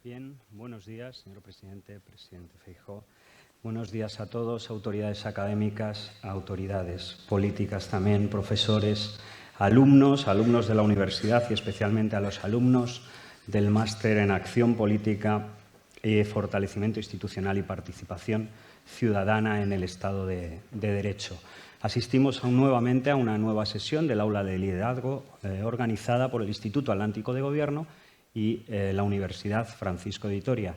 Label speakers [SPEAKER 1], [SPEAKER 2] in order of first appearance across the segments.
[SPEAKER 1] Bien, buenos días, señor presidente, presidente Feijóo. Buenos días a todos, autoridades académicas, autoridades políticas también, profesores, alumnos de la universidad y especialmente a los alumnos del Máster en Acción Política y Fortalecimiento Institucional y Participación Ciudadana en el Estado de Derecho. Asistimos nuevamente a una nueva sesión del Aula de Liderazgo organizada por el Instituto Atlántico de Gobierno y la Universidad Francisco de Vitoria.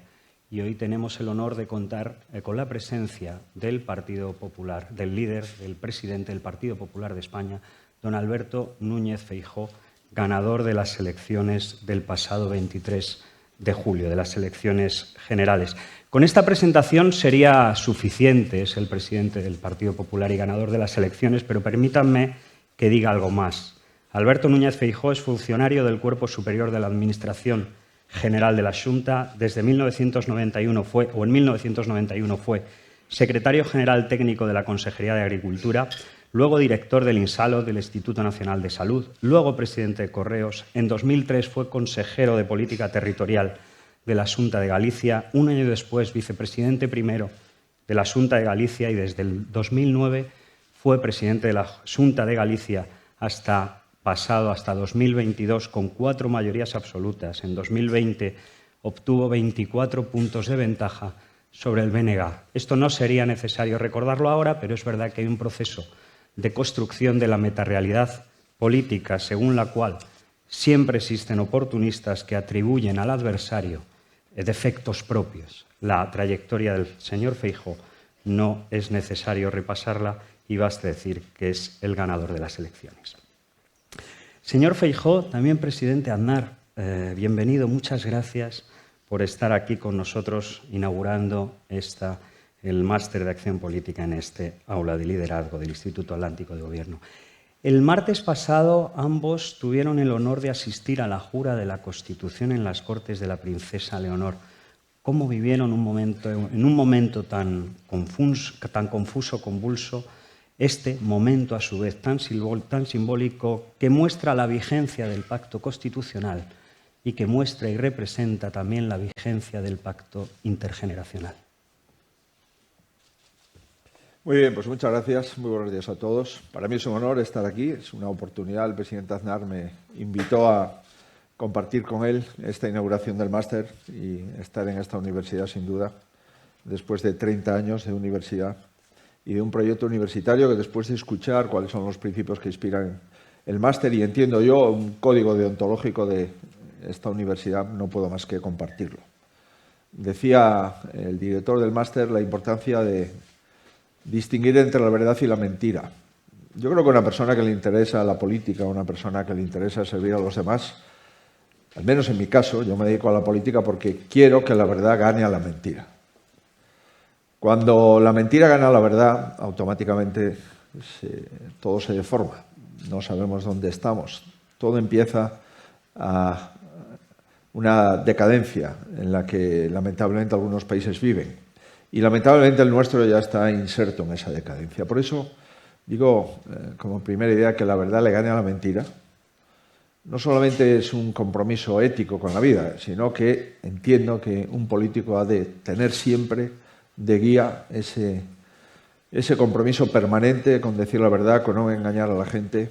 [SPEAKER 1] Y hoy tenemos el honor de contar con la presencia del Partido Popular, del líder, del presidente del Partido Popular de España, don Alberto Núñez Feijóo, ganador de las elecciones del pasado 23 de julio, de las elecciones generales. Con esta presentación sería suficiente, es el presidente del Partido Popular y ganador de las elecciones, pero permítanme que diga algo más. Alberto Núñez Feijóo es funcionario del Cuerpo Superior de la Administración General de la Xunta. Desde 1991 fue secretario general técnico de la Consejería de Agricultura, luego director del INSALO, del Instituto Nacional de Salud, luego presidente de Correos. En 2003 fue consejero de Política Territorial de la Xunta de Galicia, un año después vicepresidente primero de la Xunta de Galicia y desde el 2009 fue presidente de la Xunta de Galicia hasta 2022 con 4 mayorías absolutas. En 2020 obtuvo 24 puntos de ventaja sobre el BNG. Esto no sería necesario recordarlo ahora, pero es verdad que hay un proceso de construcción de la metarealidad política según la cual siempre existen oportunistas que atribuyen al adversario defectos propios. La trayectoria del señor Feijóo no es necesario repasarla y basta decir que es el ganador de las elecciones. Señor Feijóo, también presidente Aznar, bienvenido, muchas gracias por estar aquí con nosotros inaugurando el Máster de Acción Política en este aula de liderazgo del Instituto Atlántico de Gobierno. El martes pasado ambos tuvieron el honor de asistir a la jura de la Constitución en las Cortes de la Princesa Leonor. ¿Cómo vivieron en un momento tan confuso, convulso, este momento a su vez tan simbólico que muestra la vigencia del pacto constitucional y que muestra y representa también la vigencia del pacto intergeneracional?
[SPEAKER 2] Muy bien, pues muchas gracias. Muy buenos días a todos. Para mí es un honor estar aquí, es una oportunidad. El presidente Aznar me invitó a compartir con él esta inauguración del máster y estar en esta universidad, sin duda, después de 30 años de universidad y de un proyecto universitario que, después de escuchar cuáles son los principios que inspiran el máster y, entiendo yo, un código deontológico de esta universidad, no puedo más que compartirlo. Decía el director del máster la importancia de distinguir entre la verdad y la mentira. Yo creo que una persona que le interesa la política, una persona que le interesa servir a los demás, al menos en mi caso, yo me dedico a la política porque quiero que la verdad gane a la mentira. Cuando la mentira gana a la verdad, automáticamente todo se deforma. No sabemos dónde estamos. Todo empieza a una decadencia en la que lamentablemente algunos países viven. Y lamentablemente el nuestro ya está inserto en esa decadencia. Por eso digo, como primera idea, que la verdad le gane a la mentira. No solamente es un compromiso ético con la vida, sino que entiendo que un político ha de tener siempre de guía ese compromiso permanente con decir la verdad, con no engañar a la gente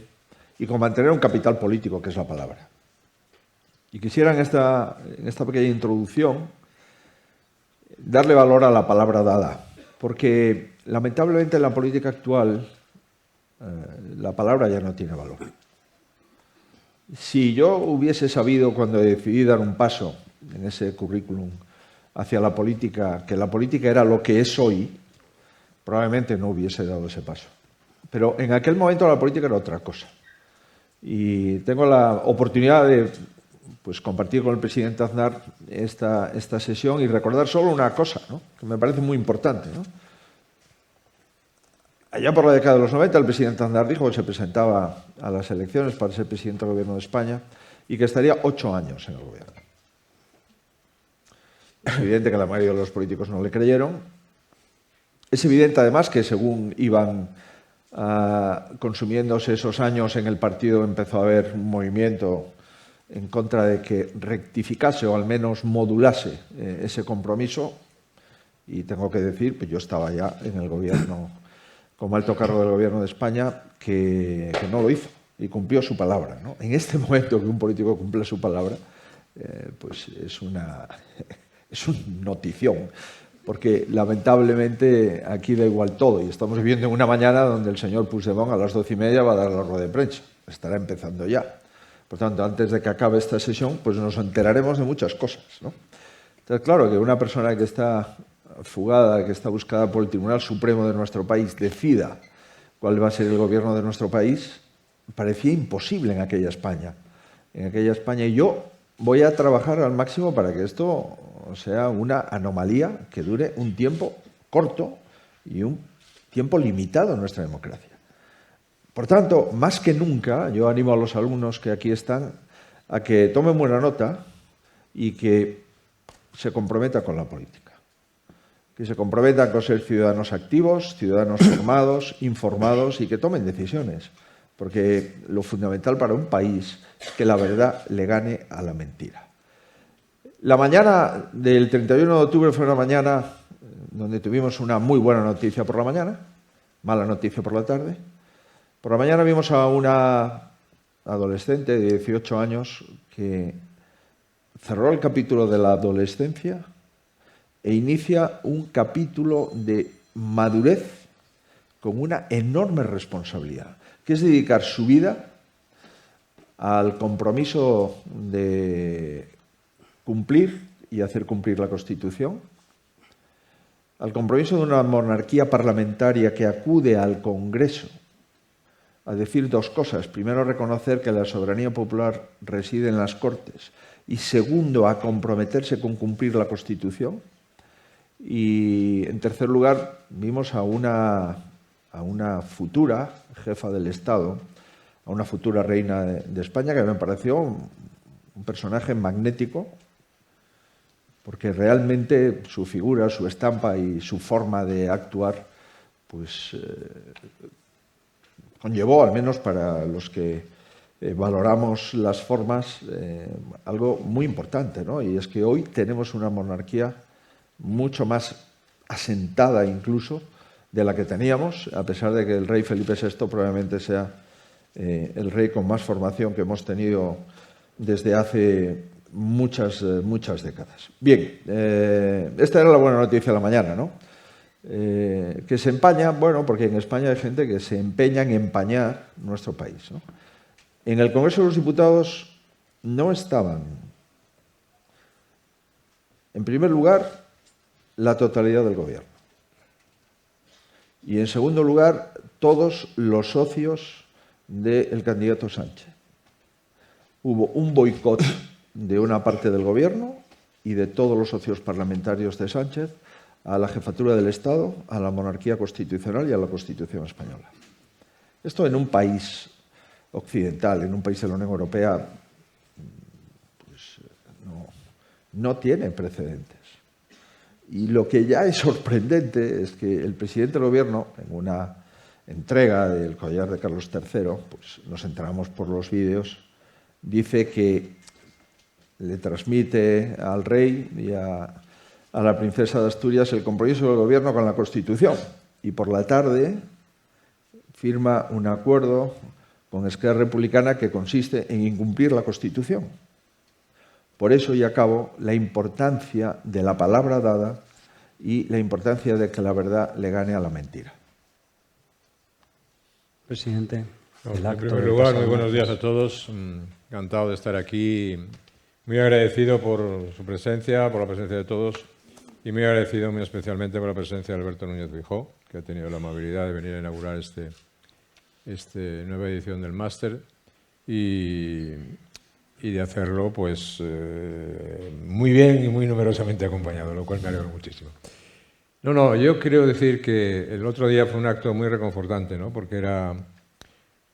[SPEAKER 2] y con mantener un capital político, que es la palabra. Y quisiera en esta pequeña introducción darle valor a la palabra dada, porque lamentablemente en la política actual la palabra ya no tiene valor. Si yo hubiese sabido, cuando decidí dar un paso en ese currículum hacia la política, que la política era lo que es hoy, probablemente no hubiese dado ese paso. Pero en aquel momento la política era otra cosa. Y tengo la oportunidad de compartir con el presidente Aznar esta sesión y recordar solo una cosa, ¿no?, que me parece muy importante, ¿no? Allá por la década de los 90 el presidente Aznar dijo que se presentaba a las elecciones para ser presidente del Gobierno de España y que estaría 8 años en el gobierno. Es evidente que la mayoría de los políticos no le creyeron. Es evidente, además, que según iban consumiéndose esos años en el partido empezó a haber un movimiento en contra de que rectificase o al menos modulase ese compromiso. Y tengo que decir, pues yo estaba ya en el gobierno, como alto cargo del gobierno de España, que no lo hizo y cumplió su palabra, ¿no? En este momento que un político cumple su palabra, pues es un notición, porque lamentablemente aquí da igual todo y estamos viviendo en una mañana donde el señor Puigdemont a las 12:30 va a dar la rueda de prensa, estará empezando ya. Por tanto, antes de que acabe esta sesión, pues nos enteraremos de muchas cosas, ¿no? Entonces, claro, que una persona que está fugada, que está buscada por el Tribunal Supremo de nuestro país, decida cuál va a ser el gobierno de nuestro país, parecía imposible en aquella España. En aquella España, y yo voy a trabajar al máximo para que esto sea una anomalía que dure un tiempo corto y un tiempo limitado en nuestra democracia. Por tanto, más que nunca, yo animo a los alumnos que aquí están a que tomen buena nota y que se comprometan con la política. Que se comprometan con ser ciudadanos activos, ciudadanos formados, informados y que tomen decisiones. Porque lo fundamental para un país es que la verdad le gane a la mentira. La mañana del 31 de octubre fue una mañana donde tuvimos una muy buena noticia por la mañana, mala noticia por la tarde. Por la mañana vimos a una adolescente de 18 años que cerró el capítulo de la adolescencia e inicia un capítulo de madurez con una enorme responsabilidad, que es dedicar su vida al compromiso de cumplir y hacer cumplir la Constitución, al compromiso de una monarquía parlamentaria que acude al Congreso a decir dos cosas. Primero, reconocer que la soberanía popular reside en las Cortes y segundo, a comprometerse con cumplir la Constitución. Y en tercer lugar, vimos a una futura jefa del Estado, a una futura reina de España, que me pareció un personaje magnético, porque realmente su figura, su estampa y su forma de actuar, pues conllevó, al menos para los que valoramos las formas, algo muy importante, ¿no? Y es que hoy tenemos una monarquía mucho más asentada incluso de la que teníamos, a pesar de que el rey Felipe VI probablemente sea el rey con más formación que hemos tenido desde hace muchas décadas. Bien, esta era la buena noticia de la mañana, ¿no? Que se empaña, bueno, porque en España hay gente que se empeña en empañar nuestro país, ¿no? En el Congreso de los Diputados no estaban, en primer lugar, la totalidad del gobierno. Y en segundo lugar, todos los socios del candidato Sánchez. Hubo un boicot de una parte del gobierno y de todos los socios parlamentarios de Sánchez a la jefatura del Estado, a la monarquía constitucional y a la Constitución española. Esto en un país occidental, en un país de la Unión Europea, pues no tiene precedentes. Y lo que ya es sorprendente es que el presidente del gobierno, en una entrega del collar de Carlos III, pues nos enteramos por los vídeos, dice que le transmite al rey y a la princesa de Asturias el compromiso del gobierno con la Constitución. Y por la tarde firma un acuerdo con Esquerra Republicana que consiste en incumplir la Constitución. Por eso, y acabo, la importancia de la palabra dada y la importancia de que la verdad le gane a la mentira.
[SPEAKER 1] Presidente.
[SPEAKER 3] En primer lugar, muy buenos días a todos. Encantado de estar aquí. Muy agradecido por su presencia, por la presencia de todos y muy agradecido muy especialmente por la presencia de Alberto Núñez Feijóo, que ha tenido la amabilidad de venir a inaugurar esta nueva edición del máster y de hacerlo pues muy bien y muy numerosamente acompañado, lo cual me alegro muchísimo. Yo quiero decir que el otro día fue un acto muy reconfortante, ¿no? Porque era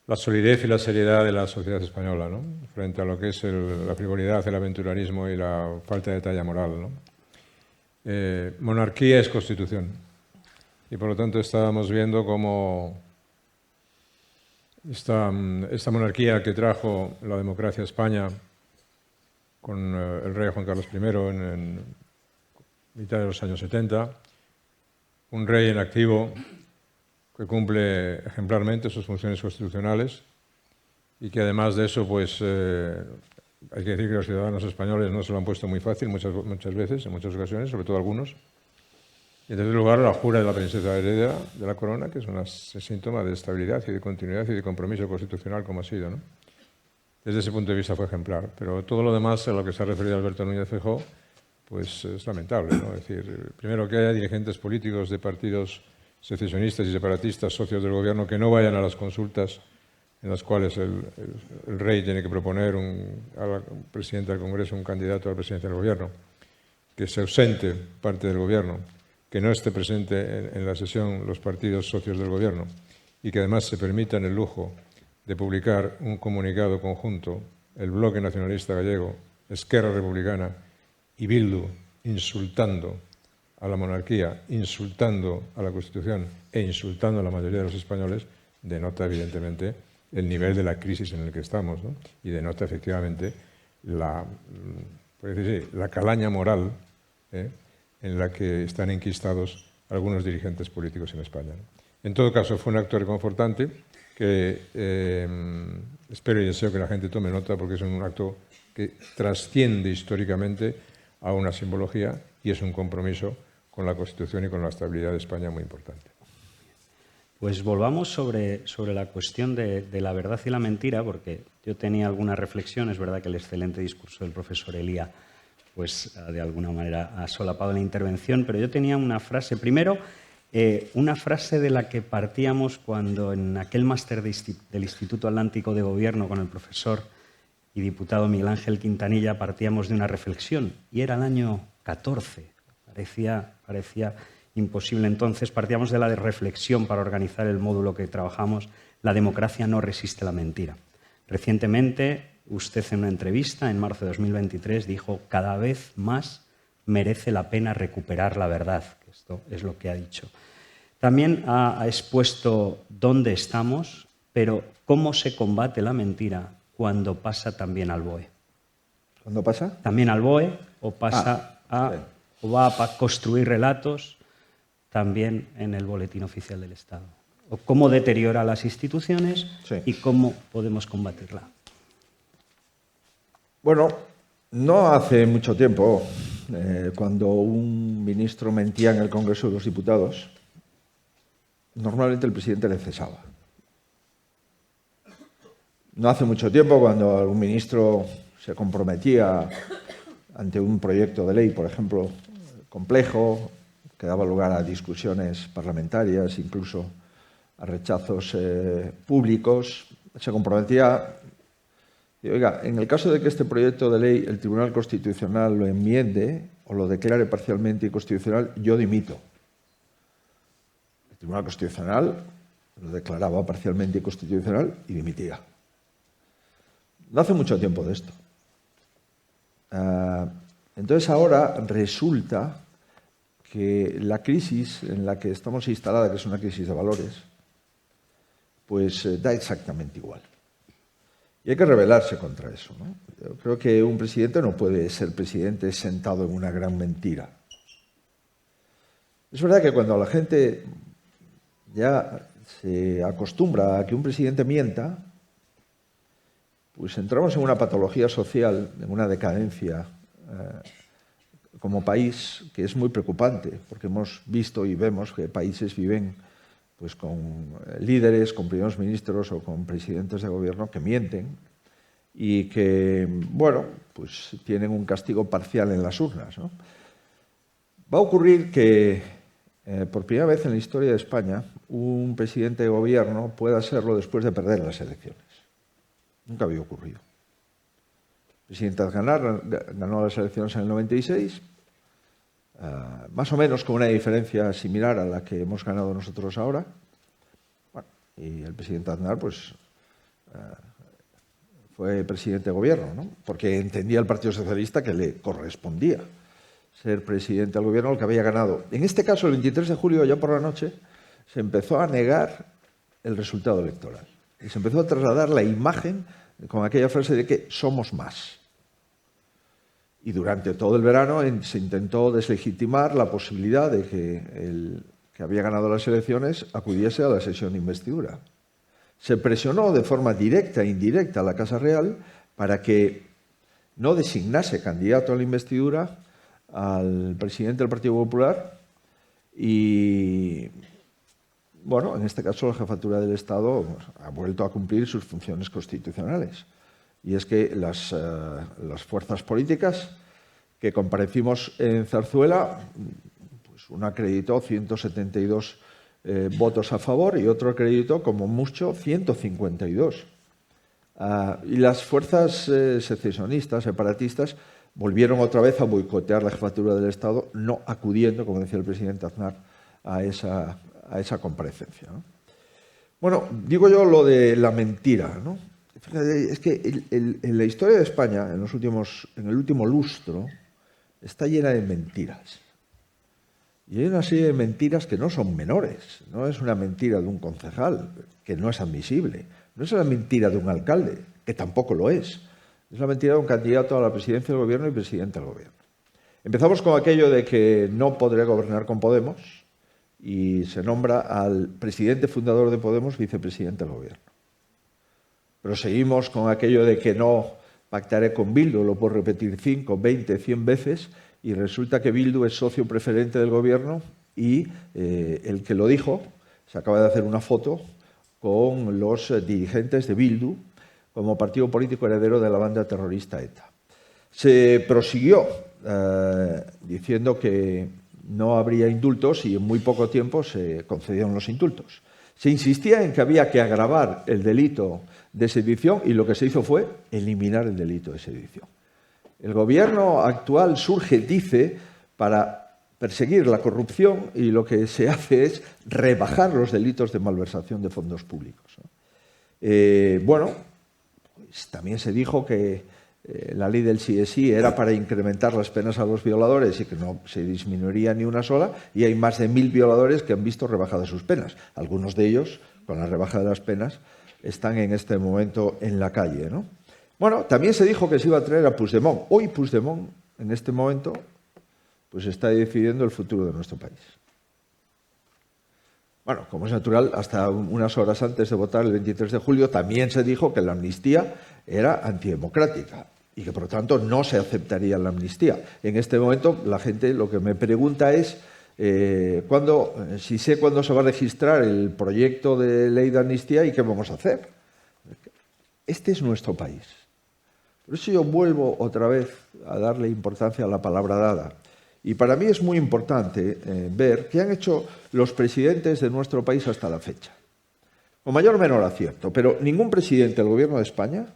[SPEAKER 3] la solidez y la seriedad de la sociedad española, ¿no? Frente a lo que es la frivolidad, el aventurerismo y la falta de talla moral, ¿no? Monarquía es constitución y por lo tanto estábamos viendo cómo esta monarquía que trajo la democracia a España con el rey Juan Carlos I en mitad de los años 70, un rey en activo que cumple ejemplarmente sus funciones constitucionales y que además de eso, pues hay que decir que los ciudadanos españoles no se lo han puesto muy fácil muchas veces, en muchas ocasiones, sobre todo algunos. Y en tercer lugar, la jura de la princesa heredera de la corona, que es un síntoma de estabilidad y de continuidad y de compromiso constitucional, como ha sido, ¿no? Desde ese punto de vista fue ejemplar. Pero todo lo demás a lo que se ha referido Alberto Núñez Feijóo, pues es lamentable, ¿no? Es decir, primero que haya dirigentes políticos de partidos secesionistas y separatistas, socios del gobierno, que no vayan a las consultas en las cuales el rey tiene que proponer al presidente del Congreso un candidato a la presidencia del gobierno, que se ausente parte del gobierno, que no esté presente en la sesión los partidos socios del gobierno y que además se permitan el lujo de publicar un comunicado conjunto, el Bloque Nacionalista Gallego, Esquerra Republicana y Bildu, insultando a la monarquía, insultando a la Constitución e insultando a la mayoría de los españoles, denota evidentemente el nivel de la crisis en el que estamos, ¿no? Y denota efectivamente la calaña moral en la que están enquistados algunos dirigentes políticos en España, ¿no? En todo caso, fue un acto reconfortante que espero y deseo que la gente tome nota, porque es un acto que trasciende históricamente a una simbología y es un compromiso con la Constitución y con la estabilidad de España muy importante.
[SPEAKER 1] Pues volvamos sobre la cuestión de la verdad y la mentira, porque yo tenía algunas reflexiones, verdad que el excelente discurso del profesor Elía pues de alguna manera ha solapado la intervención, pero yo tenía una frase. Primero, una frase de la que partíamos cuando en aquel máster del Instituto Atlántico de Gobierno con el profesor y diputado Miguel Ángel Quintanilla partíamos de una reflexión, y era el año 14. Parecía imposible entonces. Partíamos de la reflexión para organizar el módulo que trabajamos: la democracia no resiste la mentira. Recientemente, usted en una entrevista en marzo de 2023 dijo: cada vez más merece la pena recuperar la verdad. Esto es lo que ha dicho. También ha expuesto dónde estamos, pero cómo se combate la mentira cuando pasa también al BOE.
[SPEAKER 2] ¿Cuándo pasa?
[SPEAKER 1] También al BOE, o pasa o va a construir relatos también en el Boletín Oficial del Estado. O cómo deteriora las instituciones y cómo podemos combatirla.
[SPEAKER 2] Bueno, no hace mucho tiempo, cuando un ministro mentía en el Congreso de los Diputados, normalmente el presidente le cesaba. No hace mucho tiempo, cuando algún ministro se comprometía ante un proyecto de ley, por ejemplo, complejo, que daba lugar a discusiones parlamentarias, incluso a rechazos públicos, se comprometía. Y, oiga, en el caso de que este proyecto de ley el Tribunal Constitucional lo enmiende o lo declare parcialmente inconstitucional, yo dimito. El Tribunal Constitucional lo declaraba parcialmente inconstitucional y dimitía. No hace mucho tiempo de esto. Entonces ahora resulta que la crisis en la que estamos instalada, que es una crisis de valores, pues da exactamente igual. Y hay que rebelarse contra eso, ¿no? Yo creo que un presidente no puede ser presidente sentado en una gran mentira. Es verdad que cuando la gente ya se acostumbra a que un presidente mienta, pues entramos en una patología social, en una decadencia como país que es muy preocupante, porque hemos visto y vemos que países viven pues con líderes, con primeros ministros o con presidentes de gobierno que mienten y que, bueno, pues tienen un castigo parcial en las urnas, ¿no? Va a ocurrir que por primera vez en la historia de España un presidente de gobierno pueda serlo después de perder las elecciones. Nunca había ocurrido. El presidente Aznar ganó las elecciones en el 96, más o menos con una diferencia similar a la que hemos ganado nosotros ahora. Bueno, y el presidente Aznar pues, fue presidente de gobierno, ¿no? Porque entendía el Partido Socialista que le correspondía ser presidente del gobierno, el que había ganado. En este caso, el 23 de julio, ya por la noche, se empezó a negar el resultado electoral. Y se empezó a trasladar la imagen con aquella frase de que somos más. Y durante todo el verano se intentó deslegitimar la posibilidad de que el que había ganado las elecciones acudiese a la sesión de investidura. Se presionó de forma directa e indirecta a la Casa Real para que no designase candidato a la investidura al presidente del Partido Popular y, bueno, en este caso la jefatura del Estado ha vuelto a cumplir sus funciones constitucionales. Y es que las fuerzas políticas que comparecimos en Zarzuela, pues uno acreditó 172 votos a favor y otro acreditó como mucho 152. Y las fuerzas secesionistas, separatistas, volvieron otra vez a boicotear la jefatura del Estado, no acudiendo, como decía el presidente Aznar, a esa comparecencia, ¿no? Bueno, digo yo lo de la mentira, ¿no? Fíjate, es que en la historia de España, en el último lustro, está llena de mentiras. Y hay una serie de mentiras que no son menores. No es una mentira de un concejal, que no es admisible. No es la mentira de un alcalde, que tampoco lo es. Es la mentira de un candidato a la presidencia del gobierno y presidente del gobierno. Empezamos con aquello de que no podré gobernar con Podemos y se nombra al presidente fundador de Podemos vicepresidente del gobierno. Pero seguimos con aquello de que no pactaré con Bildu, lo puedo repetir 5, 20, 100 veces, y resulta que Bildu es socio preferente del gobierno y el que lo dijo se acaba de hacer una foto con los dirigentes de Bildu como partido político heredero de la banda terrorista ETA. Se prosiguió diciendo que no habría indultos y en muy poco tiempo se concedieron los indultos. Se insistía en que había que agravar el delito de sedición y lo que se hizo fue eliminar el delito de sedición. El gobierno actual surge, dice, para perseguir la corrupción y lo que se hace es rebajar los delitos de malversación de fondos públicos, ¿no? Bueno, pues también se dijo que la ley del sí es sí era para incrementar las penas a los violadores y que no se disminuiría ni una sola, y hay más de 1000 violadores que han visto rebajadas sus penas. Algunos de ellos, con la rebaja de las penas, están en este momento en la calle, ¿no? Bueno, también se dijo que se iba a traer a Puigdemont. Hoy Puigdemont, en este momento, pues está decidiendo el futuro de nuestro país. Bueno, como es natural, hasta unas horas antes de votar el 23 de julio también se dijo que la amnistía era antidemocrática y que por lo tanto no se aceptaría la amnistía. En este momento la gente lo que me pregunta es si sé cuándo se va a registrar el proyecto de ley de amnistía y qué vamos a hacer. Este es nuestro país. Por eso yo vuelvo otra vez a darle importancia a la palabra dada. Y para mí es muy importante ver qué han hecho los presidentes de nuestro país hasta la fecha. Con mayor o menor acierto, pero ningún presidente del Gobierno de España,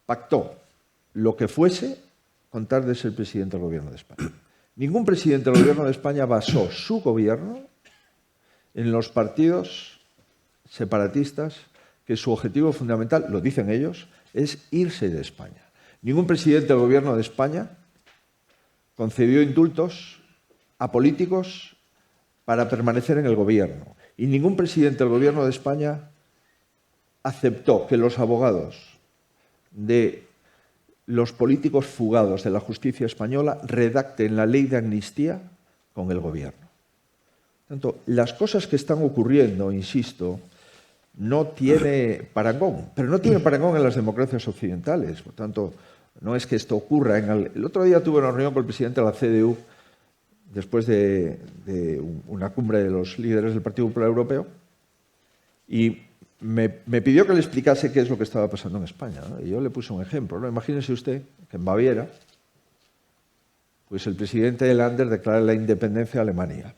[SPEAKER 2] pactó lo que fuese con tal de ser presidente del Gobierno de España. Ningún presidente del Gobierno de España basó su gobierno en los partidos separatistas, que su objetivo fundamental, lo dicen ellos, es irse de España. Ningún presidente del Gobierno de España concedió indultos a políticos para permanecer en el gobierno. Y ningún presidente del Gobierno de España aceptó que los abogados de los políticos fugados de la justicia española redacten la ley de amnistía con el gobierno. Por tanto, las cosas que están ocurriendo, insisto, no tiene parangón, pero no tiene parangón en las democracias occidentales. Por tanto, no es que esto ocurra El otro día tuve una reunión con el presidente de la CDU después de una cumbre de los líderes del Partido Popular Europeo y me pidió que le explicase qué es lo que estaba pasando en España, ¿no? Y yo le puse un ejemplo, ¿no? Imagínese usted que en Baviera pues el presidente de Länder declara la independencia de Alemania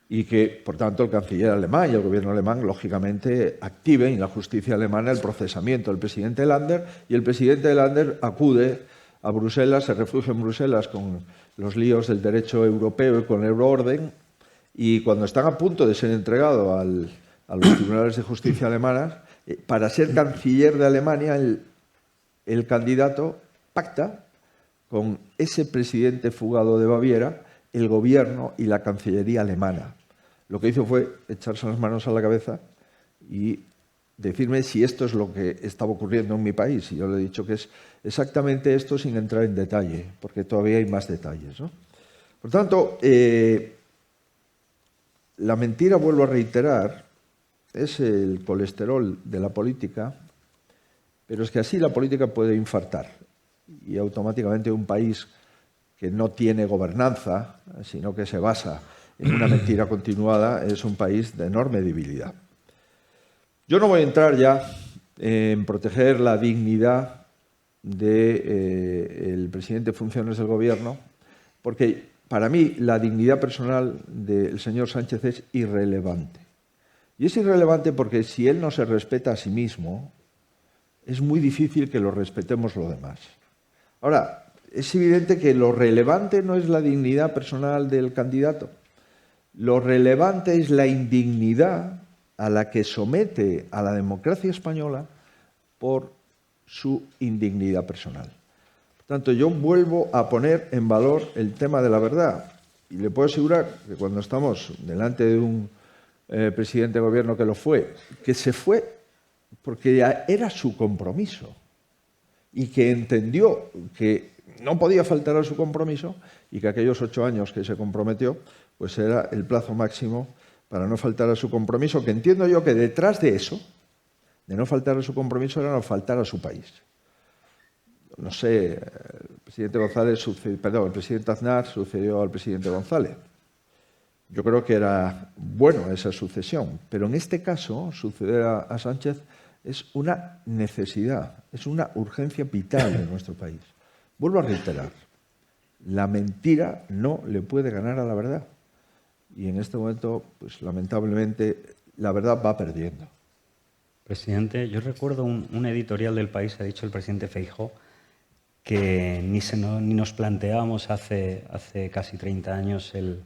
[SPEAKER 2] y que, por tanto, el canciller alemán y el gobierno alemán, lógicamente, activen en la justicia alemana el procesamiento del presidente de Länder, y el presidente de Länder acude a Bruselas, se refugia en Bruselas con los líos del derecho europeo y con el euroorden, y cuando están a punto de ser entregado a los tribunales de justicia alemanas, para ser canciller de Alemania, el candidato pacta con ese presidente fugado de Baviera el gobierno y la cancillería alemana. Lo que hizo fue echarse las manos a la cabeza y decirme si esto es lo que estaba ocurriendo en mi país. Y yo le he dicho que es exactamente esto sin entrar en detalle, porque todavía hay más detalles, ¿no? Por tanto, la mentira, vuelvo a reiterar, es el colesterol de la política, pero es que así la política puede infartar y automáticamente un país que no tiene gobernanza, sino que se basa en una mentira continuada, es un país de enorme debilidad. Yo no voy a entrar ya en proteger la dignidad del presidente en funciones del Gobierno, porque para mí la dignidad personal del señor Sánchez es irrelevante. Y es irrelevante porque si él no se respeta a sí mismo, es muy difícil que lo respetemos los demás. Ahora, es evidente que lo relevante no es la dignidad personal del candidato. Lo relevante es la indignidad a la que somete a la democracia española por su indignidad personal. Por tanto, yo vuelvo a poner en valor el tema de la verdad. Y le puedo asegurar que cuando estamos delante de un presidente de gobierno que lo fue, que se fue porque ya era su compromiso y que entendió que no podía faltar a su compromiso y que aquellos 8 años que se comprometió, pues era el plazo máximo para no faltar a su compromiso, que entiendo yo que detrás de eso, de no faltar a su compromiso, era no faltar a su país. No sé, el presidente Aznar sucedió al presidente González. Yo creo que era bueno esa sucesión, pero en este caso, suceder a Sánchez es una necesidad, es una urgencia vital en nuestro país. Vuelvo a reiterar, la mentira no le puede ganar a la verdad. Y en este momento, pues lamentablemente, la verdad va perdiendo.
[SPEAKER 1] Presidente, yo recuerdo un editorial del País, ha dicho el presidente Feijóo, que ni nos planteábamos hace casi 30 años el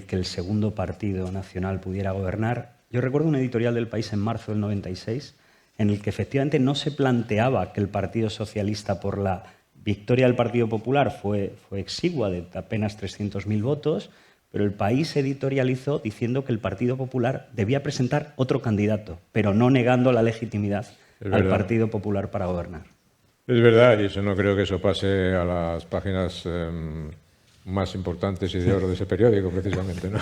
[SPEAKER 1] que el segundo partido nacional pudiera gobernar. Yo recuerdo un editorial del País en marzo del 96 en el que efectivamente no se planteaba que el Partido Socialista, por la victoria del Partido Popular, fue exigua de apenas 300.000 votos, pero el País editorializó diciendo que el Partido Popular debía presentar otro candidato, pero no negando la legitimidad al Partido Popular para gobernar.
[SPEAKER 3] Es verdad, y eso no creo que eso pase a las páginas más importantes y de oro de ese periódico, precisamente, ¿no?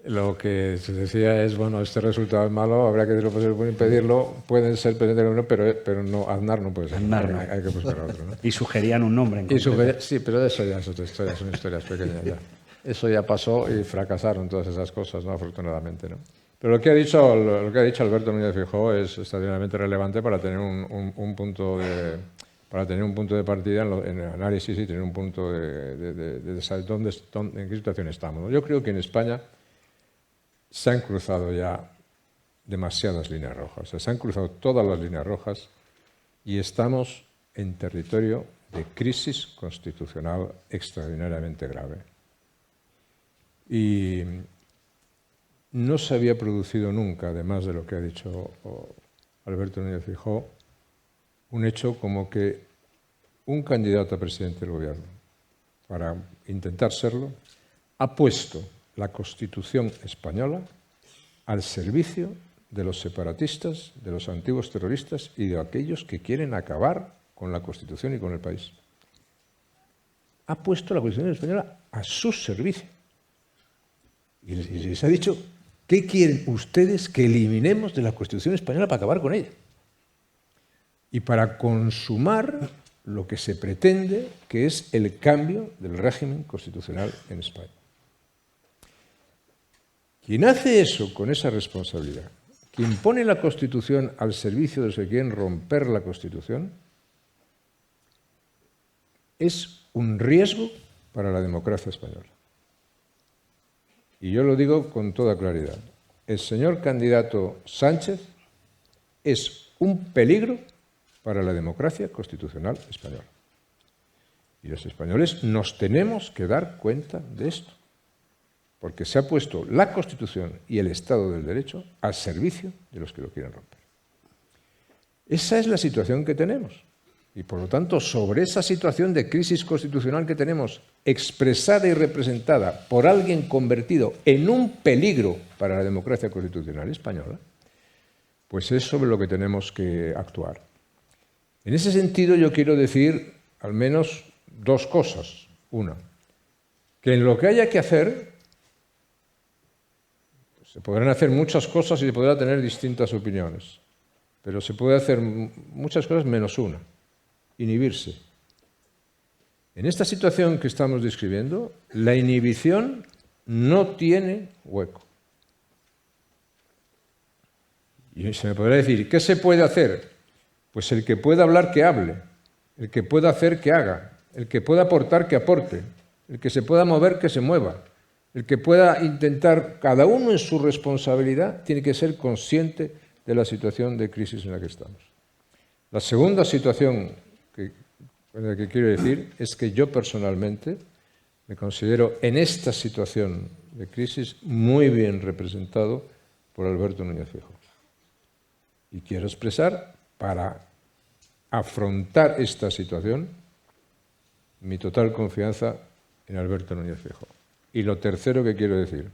[SPEAKER 3] Lo que se decía es, bueno, este resultado es malo, habrá que hacer lo posible por impedirlo, pueden ser presidente uno, pero no, Aznar no puede ser.
[SPEAKER 1] Aznar no.
[SPEAKER 3] Hay que buscar otro, ¿no?
[SPEAKER 1] Y sugerían un nombre en concreto.
[SPEAKER 3] Sí, pero eso ya es otra historia, son historias pequeñas ya. Eso ya pasó y fracasaron todas esas cosas, ¿no? Afortunadamente, ¿no? Pero lo que ha dicho Alberto Núñez Feijóo es extraordinariamente relevante para tener un punto de partida en el análisis y tener un punto de saber en qué situación estamos, ¿no? Yo creo que en España se han cruzado ya demasiadas líneas rojas, o sea, se han cruzado todas las líneas rojas y estamos en territorio de crisis constitucional extraordinariamente grave. Y no se había producido nunca, además de lo que ha dicho Alberto Núñez Feijóo, un hecho como que un candidato a presidente del gobierno, para intentar serlo, ha puesto la Constitución española al servicio de los separatistas, de los antiguos terroristas y de aquellos que quieren acabar con la Constitución y con el país. Ha puesto la Constitución española a su servicio. Y les ha dicho, ¿qué quieren ustedes que eliminemos de la Constitución española para acabar con ella? Y para consumar lo que se pretende, que es el cambio del régimen constitucional en España. Quien hace eso con esa responsabilidad, quien pone la Constitución al servicio de los que quieren romper la Constitución, es un riesgo para la democracia española. Y yo lo digo con toda claridad. El señor candidato Sánchez es un peligro para la democracia constitucional española. Y los españoles nos tenemos que dar cuenta de esto, porque se ha puesto la Constitución y el Estado del Derecho al servicio de los que lo quieren romper. Esa es la situación que tenemos. Y por lo tanto, sobre esa situación de crisis constitucional que tenemos, expresada y representada por alguien convertido en un peligro para la democracia constitucional española, pues es sobre lo que tenemos que actuar. En ese sentido yo quiero decir al menos dos cosas. Una, que en lo que haya que hacer, pues se podrán hacer muchas cosas y se podrá tener distintas opiniones, pero se puede hacer muchas cosas menos una, inhibirse. En esta situación que estamos describiendo, la inhibición no tiene hueco. Y se me podrá decir, ¿qué se puede hacer? Pues el que pueda hablar, que hable. El que pueda hacer, que haga. El que pueda aportar, que aporte. El que se pueda mover, que se mueva. El que pueda intentar, cada uno en su responsabilidad, tiene que ser consciente de la situación de crisis en la que estamos. La segunda situación que quiero decir es que yo personalmente me considero en esta situación de crisis muy bien representado por Alberto Núñez Feijóo. Y quiero expresar, para afrontar esta situación, mi total confianza en Alberto Núñez Feijóo. Y lo tercero que quiero decir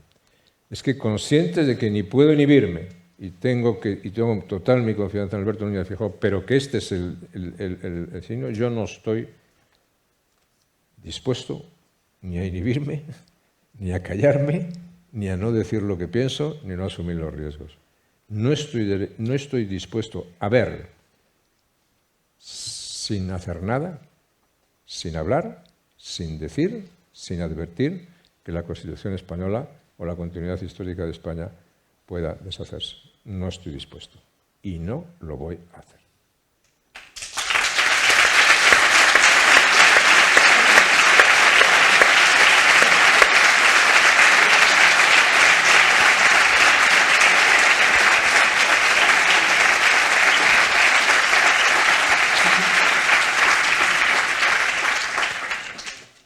[SPEAKER 3] es que, conscientes de que ni puedo inhibirme y tengo total mi confianza en Alberto Núñez Feijóo, pero que este es el signo, yo no estoy dispuesto ni a inhibirme, ni a callarme, ni a no decir lo que pienso, ni a no asumir los riesgos. No estoy dispuesto a ver, sin hacer nada, sin hablar, sin decir, sin advertir, que la Constitución española o la continuidad histórica de España pueda deshacerse. No estoy dispuesto y no lo voy a hacer.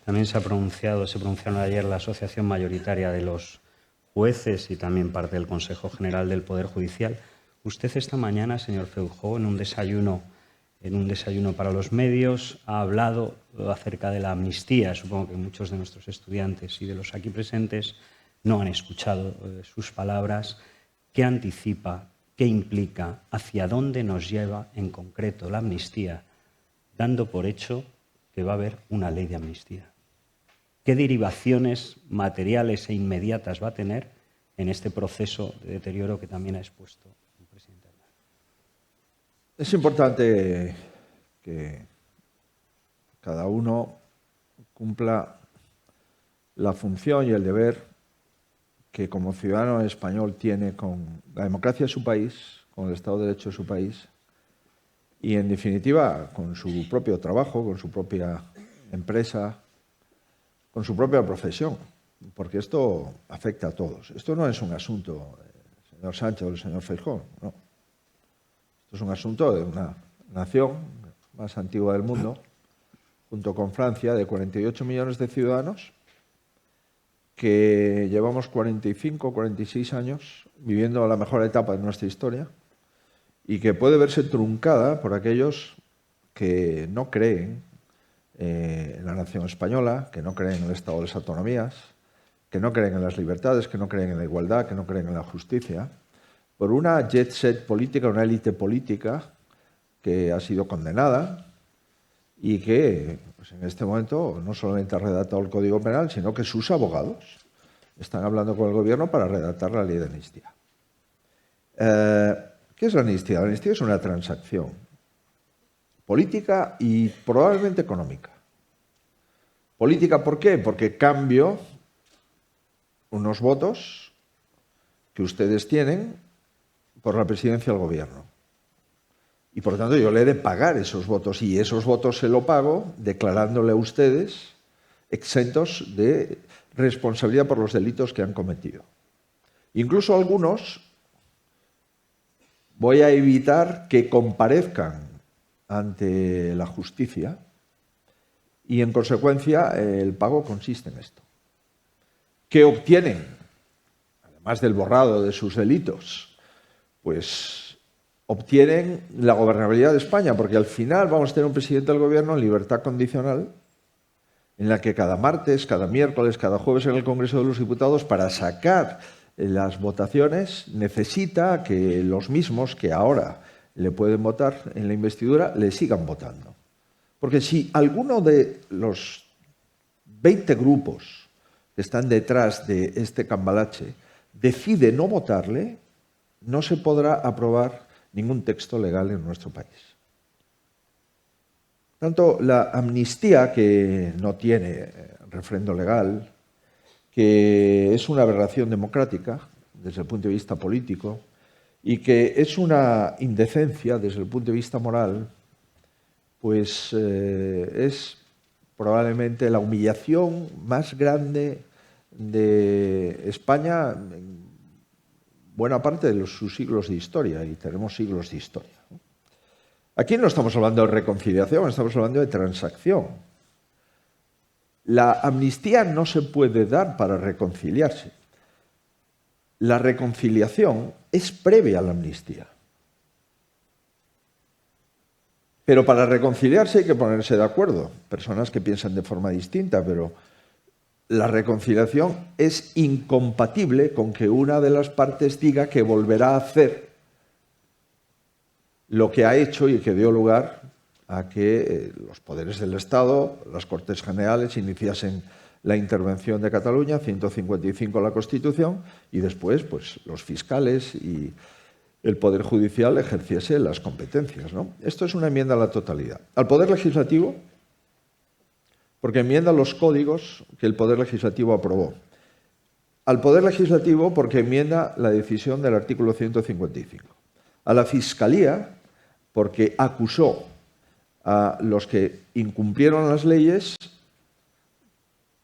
[SPEAKER 1] También se pronunciaron ayer la Asociación Mayoritaria de los Jueces y también parte del Consejo General del Poder Judicial. Usted esta mañana, señor Feijóo, en un desayuno para los medios, ha hablado acerca de la amnistía. Supongo que muchos de nuestros estudiantes y de los aquí presentes no han escuchado sus palabras. ¿Qué anticipa? ¿Qué implica? ¿Hacia dónde nos lleva en concreto la amnistía, dando por hecho que va a haber una ley de amnistía? ¿Qué derivaciones materiales e inmediatas va a tener en este proceso de deterioro que también ha expuesto el presidente Aznar?
[SPEAKER 2] Es importante que cada uno cumpla la función y el deber que como ciudadano español tiene con la democracia de su país, con el Estado de Derecho de su país y, en definitiva, con su propio trabajo, con su propia empresa, con su propia profesión, porque esto afecta a todos. Esto no es un asunto del señor Sánchez o del señor Feijóo, no. Esto es un asunto de una nación más antigua del mundo, junto con Francia, de 48 millones de ciudadanos, que llevamos 45, 46 años viviendo la mejor etapa de nuestra historia y que puede verse truncada por aquellos que no creen en la nación española, que no creen en el Estado de las autonomías, que no creen en las libertades, que no creen en la igualdad, que no creen en la justicia, por una jet set política, una élite política que ha sido condenada y que pues, en este momento no solamente ha redactado el Código Penal, sino que sus abogados están hablando con el gobierno para redactar la ley de amnistía. ¿Qué es la amnistía? La amnistía es una transacción política y probablemente económica. Política, ¿por qué? Porque cambio unos votos que ustedes tienen por la presidencia del gobierno. Y por lo tanto yo le he de pagar esos votos y esos votos se lo pago declarándole a ustedes exentos de responsabilidad por los delitos que han cometido. Incluso algunos voy a evitar que comparezcan ante la justicia y, en consecuencia, el pago consiste en esto. ¿Qué obtienen? Además del borrado de sus delitos, pues obtienen la gobernabilidad de España, porque al final vamos a tener un presidente del gobierno en libertad condicional, en la que cada martes, cada miércoles, cada jueves en el Congreso de los Diputados, para sacar las votaciones necesita que los mismos que ahora le pueden votar en la investidura le sigan votando. Porque si alguno de los 20 grupos que están detrás de este cambalache decide no votarle, no se podrá aprobar ningún texto legal en nuestro país. Tanto la amnistía, que no tiene refrendo legal, que es una aberración democrática desde el punto de vista político y que es una indecencia desde el punto de vista moral, pues es probablemente la humillación más grande de España en buena parte de sus siglos de historia, y tenemos siglos de historia. Aquí no estamos hablando de reconciliación, estamos hablando de transacción. La amnistía no se puede dar para reconciliarse. La reconciliación es previa a la amnistía. Pero para reconciliarse hay que ponerse de acuerdo. Personas que piensan de forma distinta, pero la reconciliación es incompatible con que una de las partes diga que volverá a hacer lo que ha hecho y que dio lugar a que los poderes del Estado, las Cortes Generales, iniciasen la intervención de Cataluña, 155 la Constitución, y después pues, los fiscales y el Poder Judicial ejerciese las competencias, ¿no? Esto es una enmienda a la totalidad. Al Poder Legislativo, porque enmienda los códigos que el Poder Legislativo aprobó. Al Poder Legislativo, porque enmienda la decisión del artículo 155. A la Fiscalía, porque acusó a los que incumplieron las leyes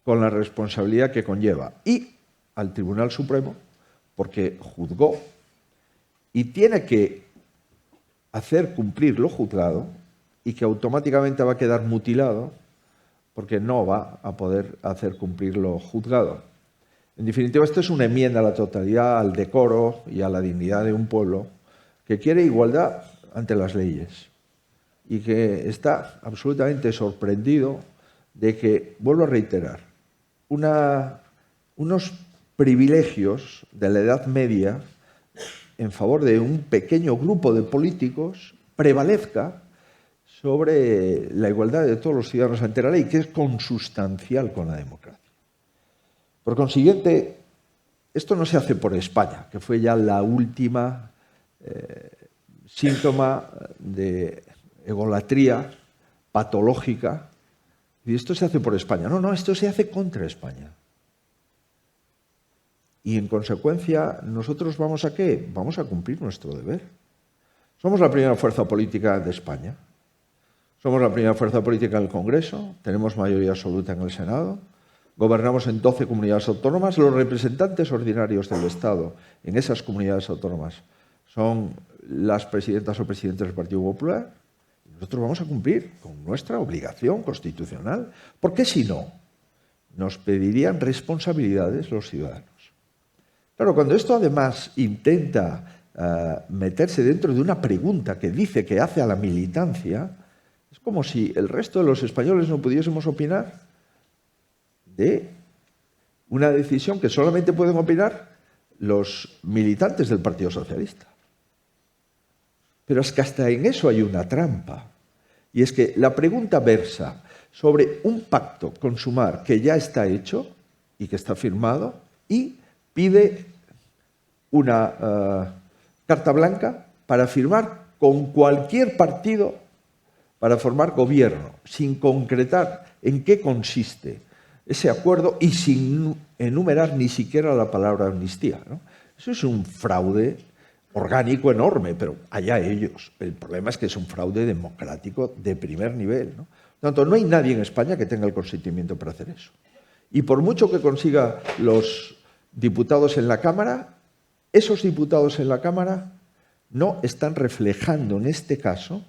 [SPEAKER 2] con la responsabilidad que conlleva. Y al Tribunal Supremo, porque juzgó y tiene que hacer cumplir lo juzgado y que automáticamente va a quedar mutilado porque no va a poder hacer cumplir lo juzgado. En definitiva, esto es una enmienda a la totalidad, al decoro y a la dignidad de un pueblo que quiere igualdad ante las leyes y que está absolutamente sorprendido de que, vuelvo a reiterar, unos privilegios de la Edad Media en favor de un pequeño grupo de políticos prevalezca sobre la igualdad de todos los ciudadanos ante la ley, que es consustancial con la democracia. Por consiguiente, esto no se hace por España, que fue ya la última síntoma de egolatría patológica. Y esto se hace por España. No, esto se hace contra España. Y en consecuencia, ¿nosotros vamos a qué? Vamos a cumplir nuestro deber. Somos la primera fuerza política de España. Somos la primera fuerza política en el Congreso, tenemos mayoría absoluta en el Senado, gobernamos en 12 comunidades autónomas, los representantes ordinarios del Estado en esas comunidades autónomas son las presidentas o presidentes del Partido Popular. Nosotros vamos a cumplir con nuestra obligación constitucional, porque si no, nos pedirían responsabilidades los ciudadanos. Claro, cuando esto además intenta meterse dentro de una pregunta que dice que hace a la militancia, es como si el resto de los españoles no pudiésemos opinar de una decisión que solamente pueden opinar los militantes del Partido Socialista. Pero es que hasta en eso hay una trampa. Y es que la pregunta versa sobre un pacto con Sumar que ya está hecho y que está firmado y pide una carta blanca para firmar con cualquier partido para formar gobierno, sin concretar en qué consiste ese acuerdo y sin enumerar ni siquiera la palabra amnistía, ¿no? Eso es un fraude orgánico enorme, pero allá ellos. El problema es que es un fraude democrático de primer nivel, ¿no? Por tanto, no hay nadie en España que tenga el consentimiento para hacer eso. Y por mucho que consiga los diputados en la Cámara, esos diputados en la Cámara no están reflejando en este caso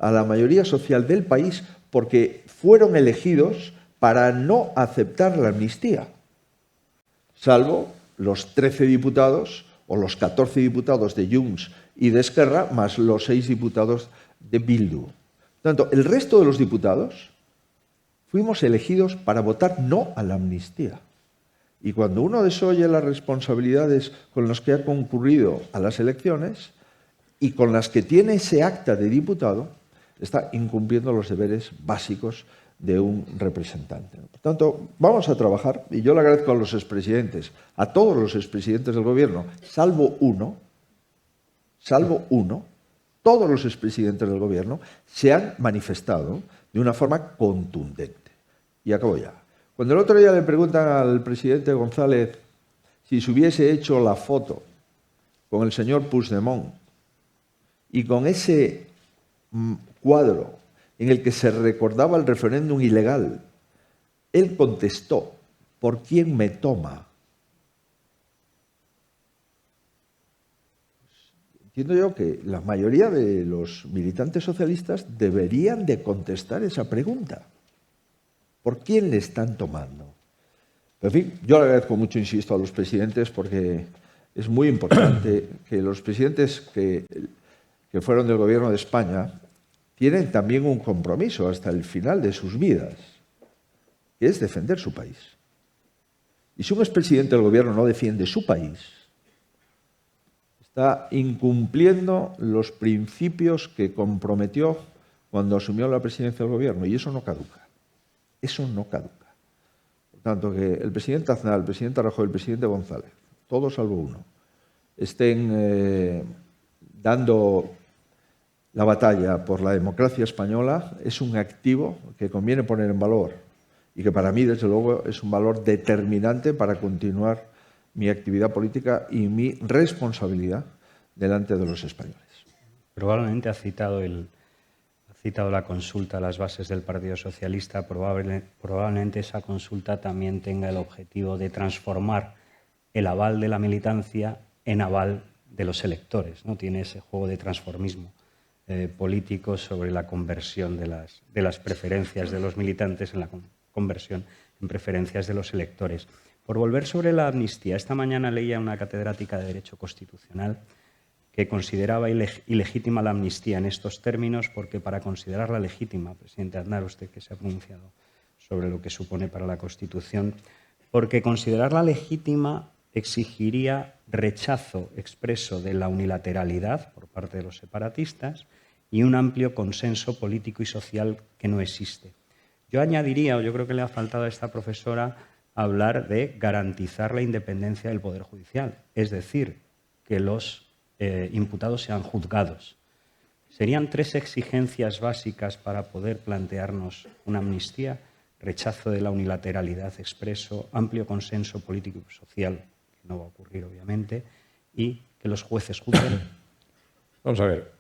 [SPEAKER 2] a la mayoría social del país porque fueron elegidos para no aceptar la amnistía, salvo los 13 diputados o los 14 diputados de Junts y de Esquerra, más los 6 diputados de Bildu. Por tanto, el resto de los diputados fuimos elegidos para votar no a la amnistía. Y cuando uno desoye las responsabilidades con las que ha concurrido a las elecciones y con las que tiene ese acta de diputado, está incumpliendo los deberes básicos de un representante. Por tanto, vamos a trabajar, y yo le agradezco a los expresidentes, a todos los expresidentes del Gobierno, salvo uno, todos los expresidentes del Gobierno se han manifestado de una forma contundente. Y acabo ya. Cuando el otro día le preguntan al presidente González si se hubiese hecho la foto con el señor Puigdemont y con ese cuadro en el que se recordaba el referéndum ilegal, él contestó: ¿por quién me toma? Entiendo yo que la mayoría de los militantes socialistas deberían de contestar esa pregunta. ¿Por quién le están tomando? Pero, en fin, yo le agradezco mucho, insisto, a los presidentes, porque es muy importante que los presidentes que fueron del Gobierno de España tienen también un compromiso hasta el final de sus vidas, que es defender su país. Y si un expresidente del Gobierno no defiende su país, está incumpliendo los principios que comprometió cuando asumió la presidencia del Gobierno, y eso no caduca. Eso no caduca. Por tanto, que el presidente Aznar, el presidente Rajoy, el presidente González, todos salvo uno, estén dando la batalla por la democracia española, es un activo que conviene poner en valor y que para mí, desde luego, es un valor determinante para continuar mi actividad política y mi responsabilidad delante de los españoles.
[SPEAKER 1] Probablemente ha citado la consulta a las bases del Partido Socialista. Probablemente esa consulta también tenga el objetivo de transformar el aval de la militancia en aval de los electores, ¿no? Tiene ese juego de transformismo político sobre la conversión de las preferencias de los militantes en la conversión en preferencias de los electores. Por volver sobre la amnistía, esta mañana leía una catedrática de Derecho Constitucional que consideraba ilegítima la amnistía en estos términos, porque para considerarla legítima, presidente Aznar, usted que se ha pronunciado sobre lo que supone para la Constitución, porque considerarla legítima exigiría rechazo expreso de la unilateralidad por parte de los separatistas y un amplio consenso político y social que no existe. Yo añadiría, o yo creo que le ha faltado a esta profesora, hablar de garantizar la independencia del Poder Judicial, es decir, que los imputados sean juzgados. Serían 3 exigencias básicas para poder plantearnos una amnistía: rechazo de la unilateralidad expreso, amplio consenso político y social, que no va a ocurrir obviamente, y que los jueces juzguen.
[SPEAKER 3] Vamos a ver,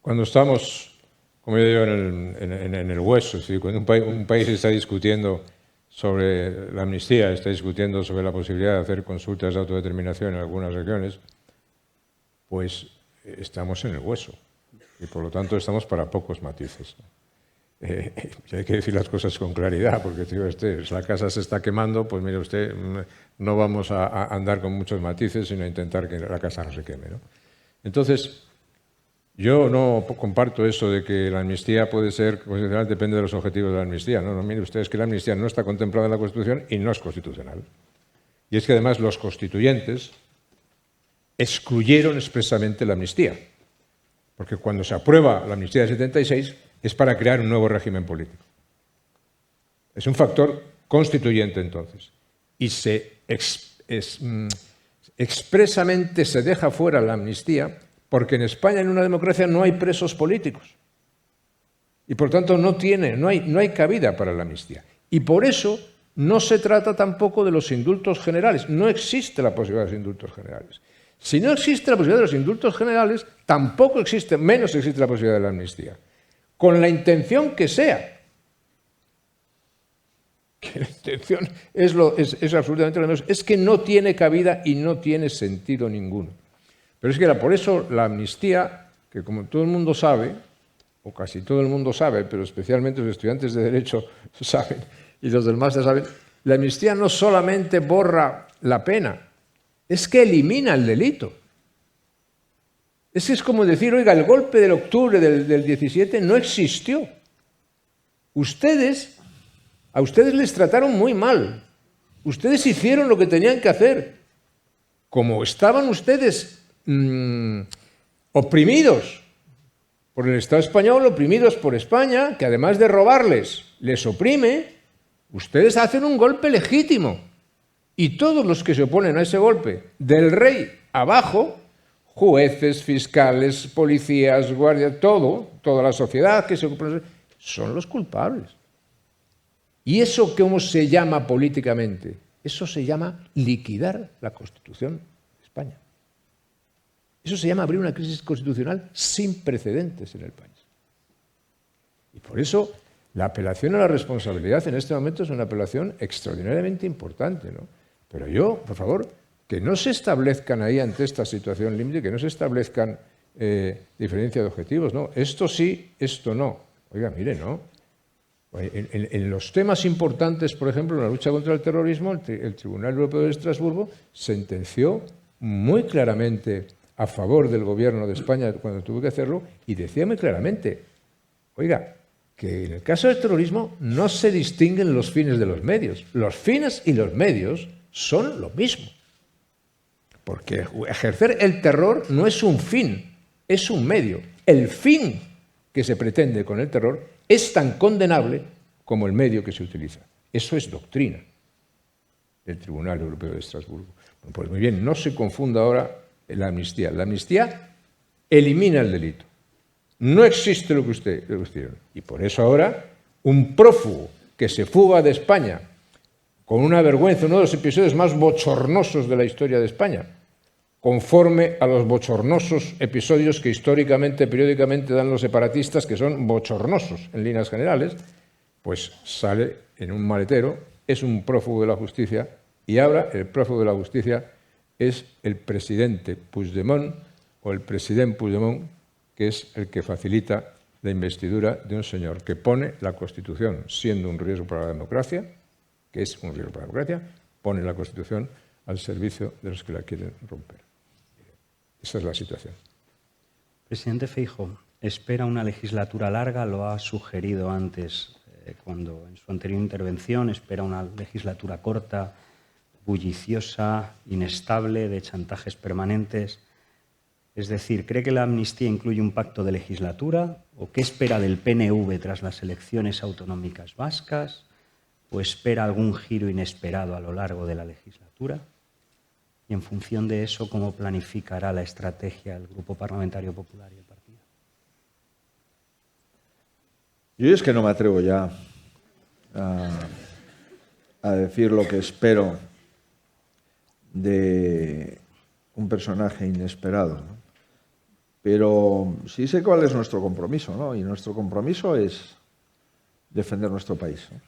[SPEAKER 3] cuando estamos, como yo digo, en el hueso, es decir, cuando un país está discutiendo sobre la amnistía, está discutiendo sobre la posibilidad de hacer consultas de autodeterminación en algunas regiones, pues estamos en el hueso y por lo tanto estamos para pocos matices. Y hay que decir las cosas con claridad, porque si la casa se está quemando, pues mire usted, no vamos a andar con muchos matices, sino a intentar que la casa no se queme, ¿no? Entonces, yo no comparto eso de que la amnistía puede ser constitucional, depende de los objetivos de la amnistía. No, mire usted, es que la amnistía no está contemplada en la Constitución y no es constitucional. Y es que además los constituyentes excluyeron expresamente la amnistía, porque cuando se aprueba la amnistía del 76 es para crear un nuevo régimen político. Es un factor constituyente entonces. Y expresamente se deja fuera la amnistía porque en España, en una democracia, no hay presos políticos. Y por tanto no hay cabida para la amnistía. Y por eso no se trata tampoco de los indultos generales. No existe la posibilidad de los indultos generales. Si no existe la posibilidad de los indultos generales, menos existe la posibilidad de la amnistía. Con la intención que sea. Que la intención es absolutamente lo menos. Es que no tiene cabida y no tiene sentido ninguno. Pero es que por eso la amnistía, que como todo el mundo sabe, o casi todo el mundo sabe, pero especialmente los estudiantes de Derecho saben, y los del máster saben, la amnistía no solamente borra la pena, es que elimina el delito. Es como decir, oiga, el golpe del octubre del 17 no existió. A ustedes les trataron muy mal. Ustedes hicieron lo que tenían que hacer. Como estaban ustedes oprimidos por el Estado español, oprimidos por España, que además de robarles, les oprime, ustedes hacen un golpe legítimo. Y todos los que se oponen a ese golpe, del rey abajo, jueces, fiscales, policías, guardias, toda la sociedad que se opone, son los culpables. ¿Y eso cómo se llama políticamente? Eso se llama liquidar la Constitución de España. Eso se llama abrir una crisis constitucional sin precedentes en el país. Y por eso la apelación a la responsabilidad en este momento es una apelación extraordinariamente importante, ¿no? Pero yo, por favor, que no se establezcan ahí ante esta situación límite, que no se establezcan diferencia de objetivos, ¿no? Esto sí, esto no. Oiga, mire, ¿no? En los temas importantes, por ejemplo, en la lucha contra el terrorismo, el Tribunal Europeo de Estrasburgo sentenció muy claramente a favor del gobierno de España cuando tuvo que hacerlo y decía muy claramente, oiga, que en el caso del terrorismo no se distinguen los fines de los medios. Los fines y los medios son lo mismo. Porque ejercer el terror no es un fin, es un medio. El fin que se pretende con el terror es tan condenable como el medio que se utiliza. Eso es doctrina del Tribunal Europeo de Estrasburgo. Bueno, pues muy bien, no se confunda ahora la amnistía. La amnistía elimina el delito. No existe lo que ustedes hicieron. Y por eso ahora un prófugo que se fuga de España con una vergüenza, uno de los episodios más bochornosos de la historia de España, conforme a los bochornosos episodios que históricamente, periódicamente dan los separatistas, que son bochornosos en líneas generales, pues sale en un maletero, es un prófugo de la justicia, y ahora el prófugo de la justicia es el presidente Puigdemont, o el presidente Puigdemont, que es el que facilita la investidura de un señor que pone la Constitución, siendo un riesgo para la democracia, que es un riesgo para la democracia, pone la Constitución al servicio de los que la quieren romper. Esa es la situación.
[SPEAKER 1] Presidente Feijóo, espera una legislatura larga, lo ha sugerido antes, cuando en su anterior intervención, espera una legislatura corta, bulliciosa, inestable, de chantajes permanentes. Es decir, ¿cree que la amnistía incluye un pacto de legislatura? ¿O qué espera del PNV tras las elecciones autonómicas vascas? ¿O espera algún giro inesperado a lo largo de la legislatura? Y en función de eso, ¿cómo planificará la estrategia el Grupo Parlamentario Popular y el partido?
[SPEAKER 2] Yo es que no me atrevo ya a decir lo que espero de un personaje inesperado, ¿no? Pero sí sé cuál es nuestro compromiso, ¿no? Y nuestro compromiso es defender nuestro país, ¿no?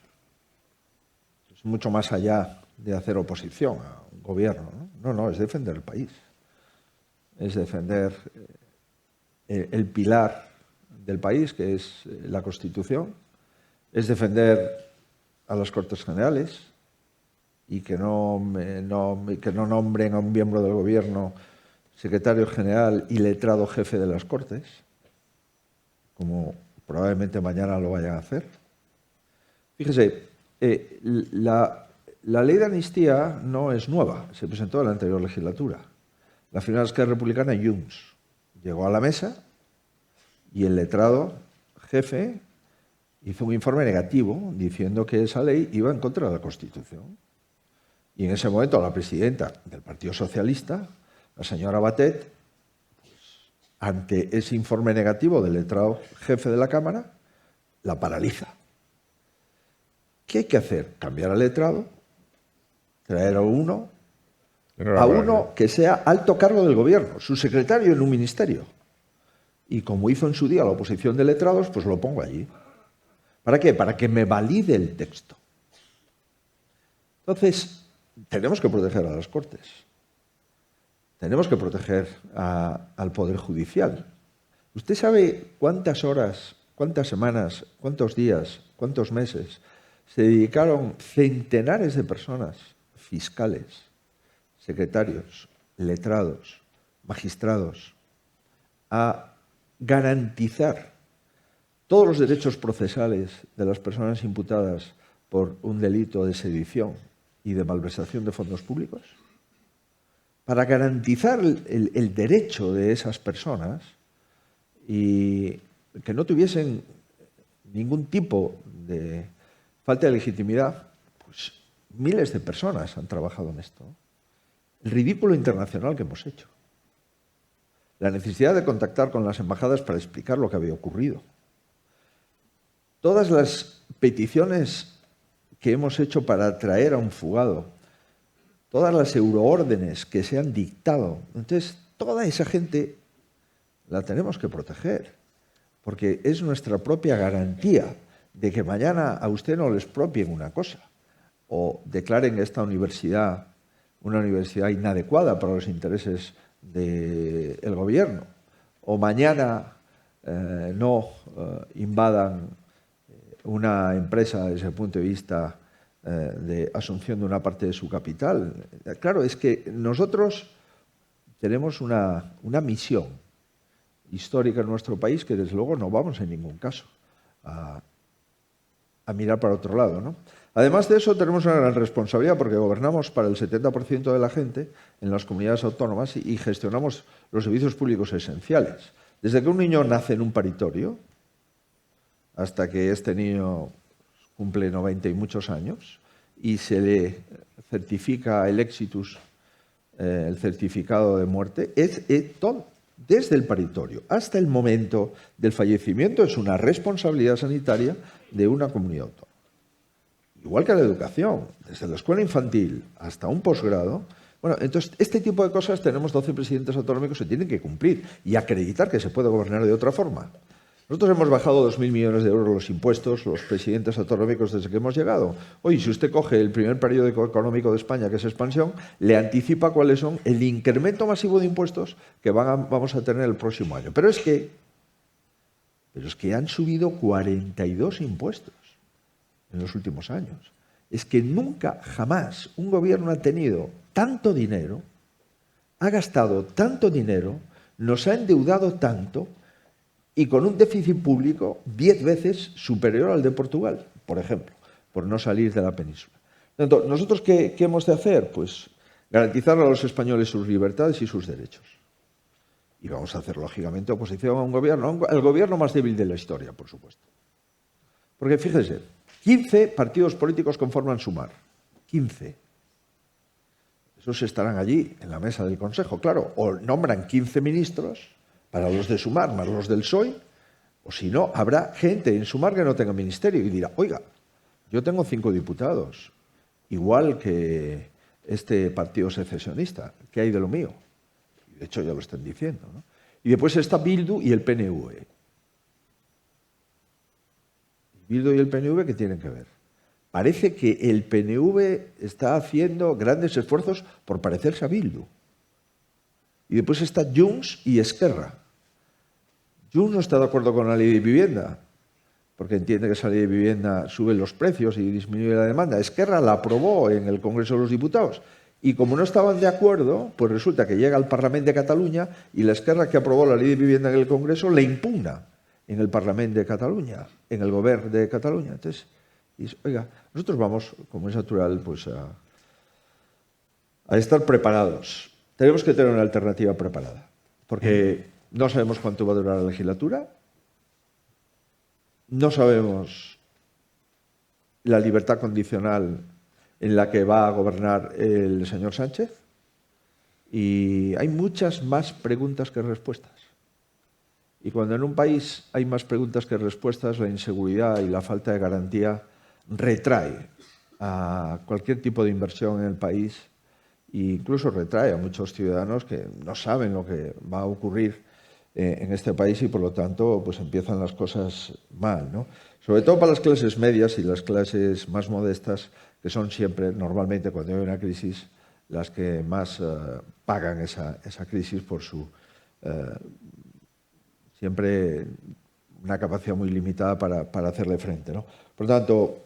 [SPEAKER 2] Es mucho más allá de hacer oposición a un gobierno, ¿no? No, es defender el país. Es defender el pilar del país, que es la Constitución. Es defender a las Cortes Generales y que no nombren a un miembro del gobierno secretario general y letrado jefe de las Cortes, como probablemente mañana lo vayan a hacer. Fíjese, la ley de amnistía no es nueva, se presentó en la anterior legislatura. La final Esquerra Republicana, Junts, llegó a la mesa y el letrado jefe hizo un informe negativo diciendo que esa ley iba en contra de la Constitución. Y en ese momento la presidenta del Partido Socialista, la señora Batet, pues, ante ese informe negativo del letrado jefe de la Cámara, la paraliza. ¿Qué hay que hacer? Cambiar al letrado, traer a uno que sea alto cargo del gobierno, su secretario en un ministerio. Y como hizo en su día la oposición de letrados, pues lo pongo allí. ¿Para qué? Para que me valide el texto. Entonces, tenemos que proteger a las Cortes. Tenemos que proteger al Poder Judicial. ¿Usted sabe cuántas horas, cuántas semanas, cuántos días, cuántos meses se dedicaron centenares de personas, fiscales, secretarios, letrados, magistrados, a garantizar todos los derechos procesales de las personas imputadas por un delito de sedición y de malversación de fondos públicos, para garantizar el derecho de esas personas y que no tuviesen ningún tipo de falta de legitimidad, pues miles de personas han trabajado en esto. El ridículo internacional que hemos hecho. La necesidad de contactar con las embajadas para explicar lo que había ocurrido. Todas las peticiones que hemos hecho para traer a un fugado, todas las euroórdenes que se han dictado. Entonces, toda esa gente la tenemos que proteger, porque es nuestra propia garantía de que mañana a usted no le expropien una cosa o declaren esta universidad una universidad inadecuada para los intereses del gobierno, o mañana no invadan una empresa desde el punto de vista de asunción de una parte de su capital. Claro, es que nosotros tenemos una misión histórica en nuestro país que desde luego no vamos en ningún caso a mirar para otro lado, ¿no? Además de eso, tenemos una gran responsabilidad porque gobernamos para el 70% de la gente en las comunidades autónomas y gestionamos los servicios públicos esenciales. Desde que un niño nace en un paritorio hasta que este niño cumple 90 y muchos años y se le certifica el exitus, el certificado de muerte, es todo. Desde el paritorio hasta el momento del fallecimiento es una responsabilidad sanitaria de una comunidad autónoma. Igual que la educación, desde la escuela infantil hasta un posgrado. Bueno, entonces, este tipo de cosas tenemos 12 presidentes autonómicos que tienen que cumplir y acreditar que se puede gobernar de otra forma. Nosotros hemos bajado 2.000 millones de euros los impuestos, los presidentes autonómicos desde que hemos llegado. Hoy, si usted coge el primer periódico económico de España, que es Expansión, le anticipa cuáles son el incremento masivo de impuestos que vamos a tener el próximo año. Pero es que han subido 42 impuestos en los últimos años. Es que nunca, jamás, un gobierno ha tenido tanto dinero, ha gastado tanto dinero, nos ha endeudado tanto y con un déficit público 10 veces superior al de Portugal, por ejemplo, por no salir de la península. Entonces, ¿nosotros qué hemos de hacer? Pues garantizar a los españoles sus libertades y sus derechos. Y vamos a hacer, lógicamente, oposición a un gobierno, al gobierno más débil de la historia, por supuesto. Porque fíjese, 15 partidos políticos conforman Sumar. 15. Esos estarán allí, en la mesa del Consejo, claro. O nombran 15 ministros para los de Sumar, más los del PSOE, o si no, habrá gente en Sumar que no tenga ministerio y dirá, oiga, yo tengo 5 diputados, igual que este partido secesionista, ¿qué hay de lo mío? De hecho, ya lo están diciendo, ¿no? Y después está Bildu y el PNV. Bildu y el PNV, ¿qué tienen que ver? Parece que el PNV está haciendo grandes esfuerzos por parecerse a Bildu. Y después está Junts y Esquerra. Junts no está de acuerdo con la ley de vivienda, porque entiende que esa ley de vivienda sube los precios y disminuye la demanda. Esquerra la aprobó en el Congreso de los Diputados. Y como no estaban de acuerdo, pues resulta que llega al Parlamento de Cataluña y la Esquerra, que aprobó la ley de vivienda en el Congreso, le impugna en el Parlamento de Cataluña, en el Gobierno de Cataluña. Entonces, oiga, nosotros vamos, como es natural, pues a estar preparados. Tenemos que tener una alternativa preparada, porque no sabemos cuánto va a durar la legislatura, no sabemos la libertad condicional en la que va a gobernar el señor Sánchez, y hay muchas más preguntas que respuestas. Y cuando en un país hay más preguntas que respuestas, la inseguridad y la falta de garantía retrae a cualquier tipo de inversión en el país e incluso retrae a muchos ciudadanos que no saben lo que va a ocurrir en este país y por lo tanto pues empiezan las cosas mal, ¿no? Sobre todo para las clases medias y las clases más modestas, que son siempre, normalmente cuando hay una crisis, las que más pagan esa crisis por su siempre una capacidad muy limitada para hacerle frente, ¿no? Por lo tanto,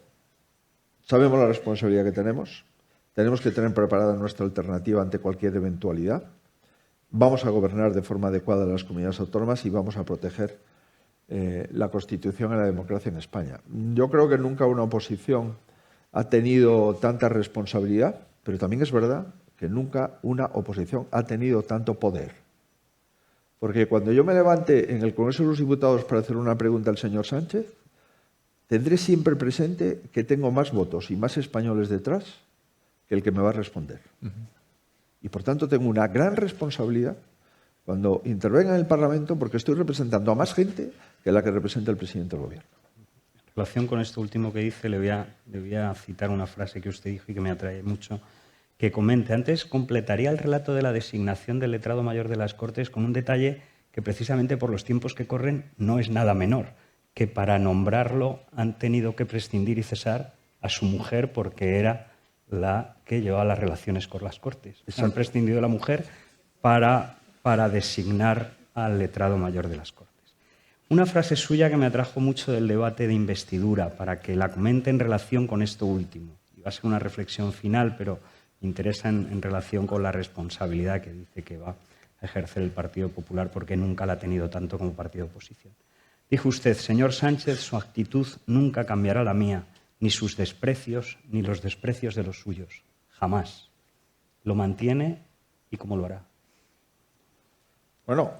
[SPEAKER 2] sabemos la responsabilidad que tenemos que tener preparada nuestra alternativa ante cualquier eventualidad. Vamos a gobernar de forma adecuada las comunidades autónomas y vamos a proteger la Constitución y la democracia en España. Yo creo que nunca una oposición ha tenido tanta responsabilidad, pero también es verdad que nunca una oposición ha tenido tanto poder. Porque cuando yo me levante en el Congreso de los Diputados para hacer una pregunta al señor Sánchez, tendré siempre presente que tengo más votos y más españoles detrás que el que me va a responder. Y por tanto tengo una gran responsabilidad cuando intervenga en el Parlamento, porque estoy representando a más gente que la que representa el presidente del Gobierno.
[SPEAKER 1] En relación con esto último que dice, le voy a citar una frase que usted dijo y que me atrae mucho, que comente. Antes completaría el relato de la designación del letrado mayor de las Cortes con un detalle que precisamente por los tiempos que corren no es nada menor, que para nombrarlo han tenido que prescindir y cesar a su mujer porque era la que llevaba las relaciones con las Cortes. Han prescindido de la mujer para designar al letrado mayor de las Cortes. Una frase suya que me atrajo mucho del debate de investidura, para que la comente en relación con esto último. Y va a ser una reflexión final, pero me interesa en relación con la responsabilidad que dice que va a ejercer el Partido Popular, porque nunca la ha tenido tanto como partido de oposición. Dijo usted: señor Sánchez, su actitud nunca cambiará la mía, ni sus desprecios, ni los desprecios de los suyos. Jamás. ¿Lo mantiene y cómo lo hará?
[SPEAKER 2] Bueno,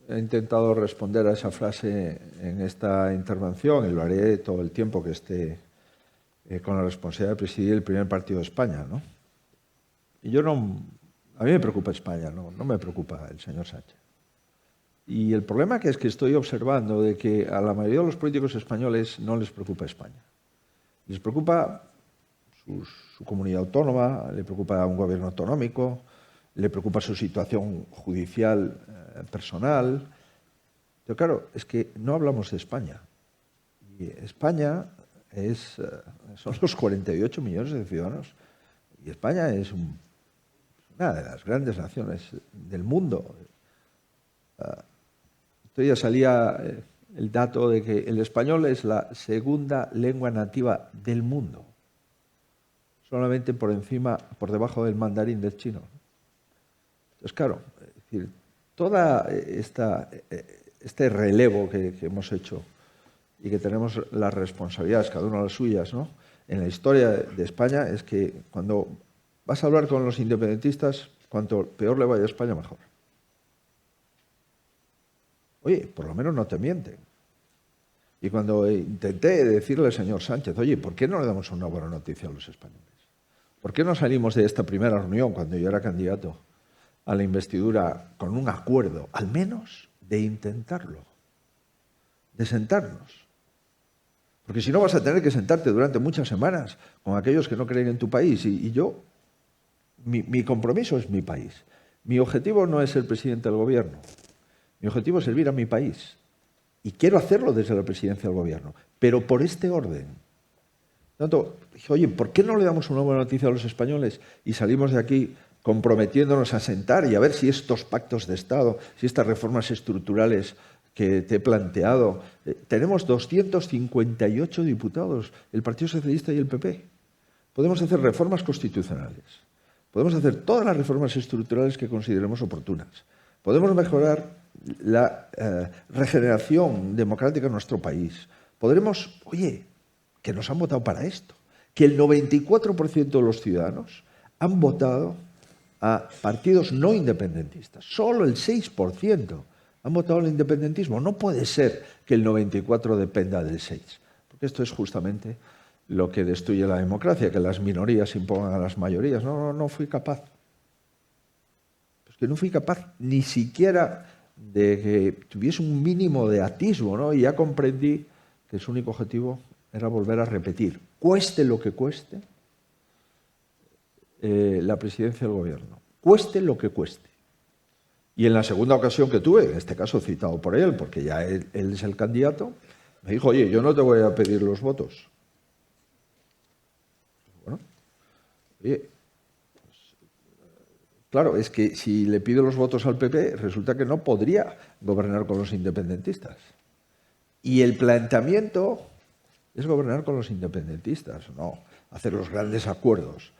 [SPEAKER 2] he intentado responder a esa frase en esta intervención y lo haré todo el tiempo que esté con la responsabilidad de presidir el primer partido de España, ¿no? Y a mí me preocupa España, no me preocupa el señor Sánchez. Y el problema que es que estoy observando de que a la mayoría de los políticos españoles no les preocupa España. Les preocupa su comunidad autónoma, le preocupa un gobierno autonómico, le preocupa su situación judicial personal. Pero claro, es que no hablamos de España. Y España son los 48 millones de ciudadanos. Y España es una de las grandes naciones del mundo. Entonces ya salía el dato de que el español es la segunda lengua nativa del mundo, solamente por debajo del mandarín del chino. Entonces, claro, es decir, toda este relevo que hemos hecho y que tenemos las responsabilidades, cada uno las suyas, ¿no?, en la historia de España, es que cuando vas a hablar con los independentistas, cuanto peor le vaya a España, mejor. Oye, por lo menos no te mienten. Y cuando intenté decirle al señor Sánchez, oye, ¿por qué no le damos una buena noticia a los españoles? ¿Por qué no salimos de esta primera reunión, cuando yo era candidato a la investidura, con un acuerdo, al menos de intentarlo, de sentarnos? Porque si no vas a tener que sentarte durante muchas semanas con aquellos que no creen en tu país. Y yo, mi compromiso es mi país. Mi objetivo no es ser presidente del gobierno. Mi objetivo es servir a mi país. Y quiero hacerlo desde la presidencia del gobierno, pero por este orden. Por tanto, dije, oye, ¿por qué no le damos una buena noticia a los españoles y salimos de aquí comprometiéndonos a sentar y a ver si estos pactos de Estado, si estas reformas estructurales que te he planteado, tenemos 258 diputados, el Partido Socialista y el PP. Podemos hacer reformas constitucionales, podemos hacer todas las reformas estructurales que consideremos oportunas, podemos mejorar la regeneración democrática en nuestro país, podremos, oye, que nos han votado para esto, que el 94% de los ciudadanos han votado a partidos no independentistas, solo el 6% han votado al independentismo. No puede ser que el 94% dependa del 6%, porque esto es justamente lo que destruye la democracia, que las minorías impongan a las mayorías. No fui capaz. Pues que no fui capaz ni siquiera de que tuviese un mínimo de atisbo, ¿no? Y ya comprendí que su único objetivo era volver a repetir, cueste lo que cueste, la presidencia del gobierno. Cueste lo que cueste. Y en la segunda ocasión que tuve, en este caso citado por él, porque ya él es el candidato, me dijo, oye, yo no te voy a pedir los votos. Bueno, oye, pues, claro, es que si le pido los votos al PP, resulta que no podría gobernar con los independentistas. Y el planteamiento es gobernar con los independentistas, no hacer los grandes acuerdos.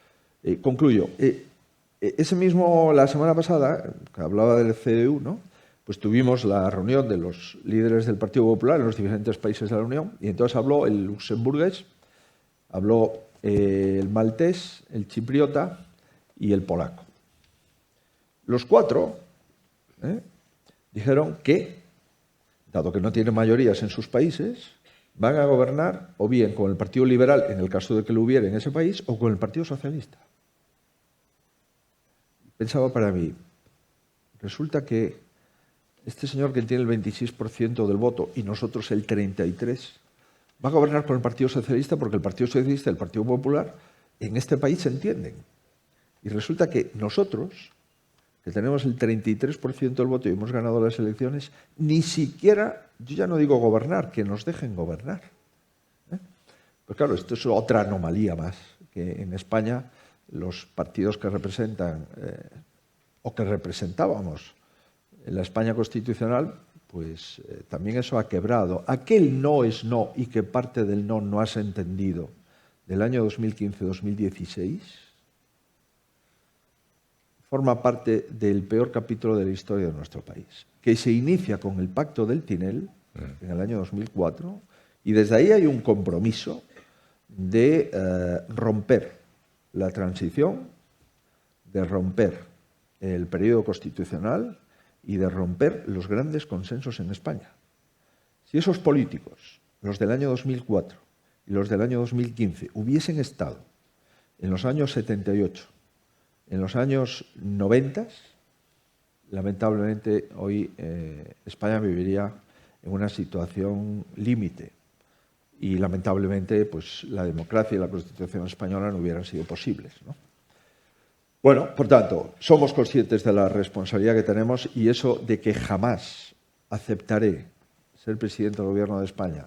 [SPEAKER 2] Concluyo. Ese mismo, la semana pasada, que hablaba del CDU, ¿no?, pues tuvimos la reunión de los líderes del Partido Popular en los diferentes países de la Unión, y entonces habló el luxemburgués, habló el maltés, el chipriota y el polaco. Los cuatro dijeron que, dado que no tienen mayorías en sus países, van a gobernar o bien con el Partido Liberal, en el caso de que lo hubiera en ese país, o con el Partido Socialista. Pensaba para mí, resulta que este señor que tiene el 26% del voto y nosotros el 33%, va a gobernar con el Partido Socialista porque el Partido Socialista y el Partido Popular en este país se entienden. Y resulta que nosotros, que tenemos el 33% del voto y hemos ganado las elecciones, ni siquiera, yo ya no digo gobernar, que nos dejen gobernar. Pues claro, esto es otra anomalía más, que en España los partidos que representan o que representábamos en la España constitucional, pues también eso ha quebrado. Aquel no es no y que parte del no no has entendido del año 2015-2016 forma parte del peor capítulo de la historia de nuestro país, que se inicia con el Pacto del Tinel en el año 2004 y desde ahí hay un compromiso de romper la transición, de romper el periodo constitucional y de romper los grandes consensos en España. Si esos políticos, los del año 2004 y los del año 2015, hubiesen estado en los años 78, en los años 90, lamentablemente hoy España viviría en una situación límite y lamentablemente pues, la democracia y la Constitución española no hubieran sido posibles, ¿no? Bueno, por tanto, somos conscientes de la responsabilidad que tenemos y eso de que jamás aceptaré ser presidente del Gobierno de España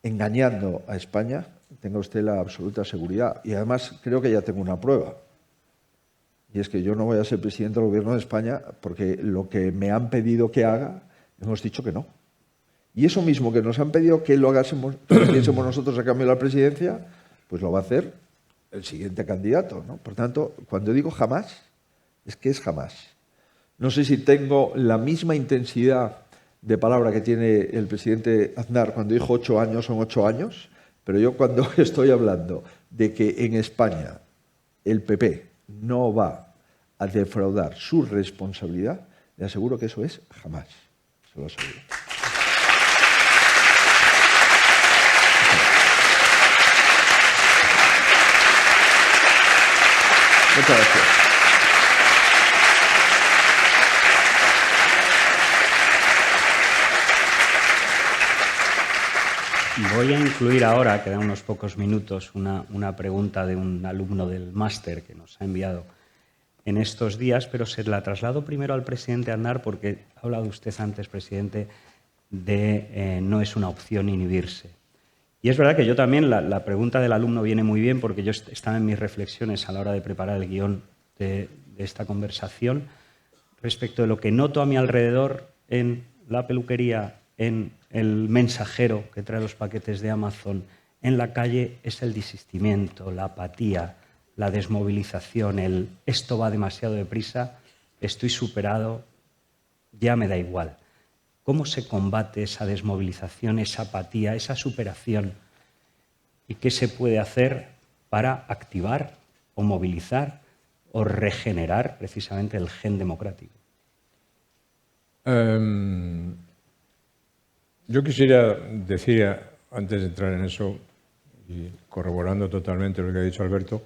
[SPEAKER 2] engañando a España, tenga usted la absoluta seguridad. Y además creo que ya tengo una prueba. Y es que yo no voy a ser presidente del Gobierno de España porque lo que me han pedido que haga, hemos dicho que no. Y eso mismo que nos han pedido que lo hagásemos, que lo hiciésemos nosotros a cambio de la presidencia, pues lo va a hacer el siguiente candidato, ¿no? Por tanto, cuando digo jamás, es que es jamás. No sé si tengo la misma intensidad de palabra que tiene el presidente Aznar cuando dijo 8 años son 8 años, pero yo cuando estoy hablando de que en España el PP no va a defraudar su responsabilidad, le aseguro que eso es jamás. Se lo aseguro. Muchas gracias.
[SPEAKER 1] Voy a incluir ahora, quedan unos pocos minutos, una pregunta de un alumno del máster que nos ha enviado en estos días, pero se la traslado primero al presidente Aznar porque ha hablado usted antes, presidente, de no es una opción inhibirse. Y es verdad que yo también, la pregunta del alumno viene muy bien porque yo estaba en mis reflexiones a la hora de preparar el guión de esta conversación respecto de lo que noto a mi alrededor en la peluquería, en el mensajero que trae los paquetes de Amazon, en la calle, es el desistimiento, la apatía, la desmovilización, el esto va demasiado deprisa, estoy superado, ya me da igual. ¿Cómo se combate esa desmovilización, esa apatía, esa superación? ¿Y qué se puede hacer para activar o movilizar o regenerar precisamente el gen democrático?
[SPEAKER 3] Yo quisiera decir, antes de entrar en eso, y corroborando totalmente lo que ha dicho Alberto,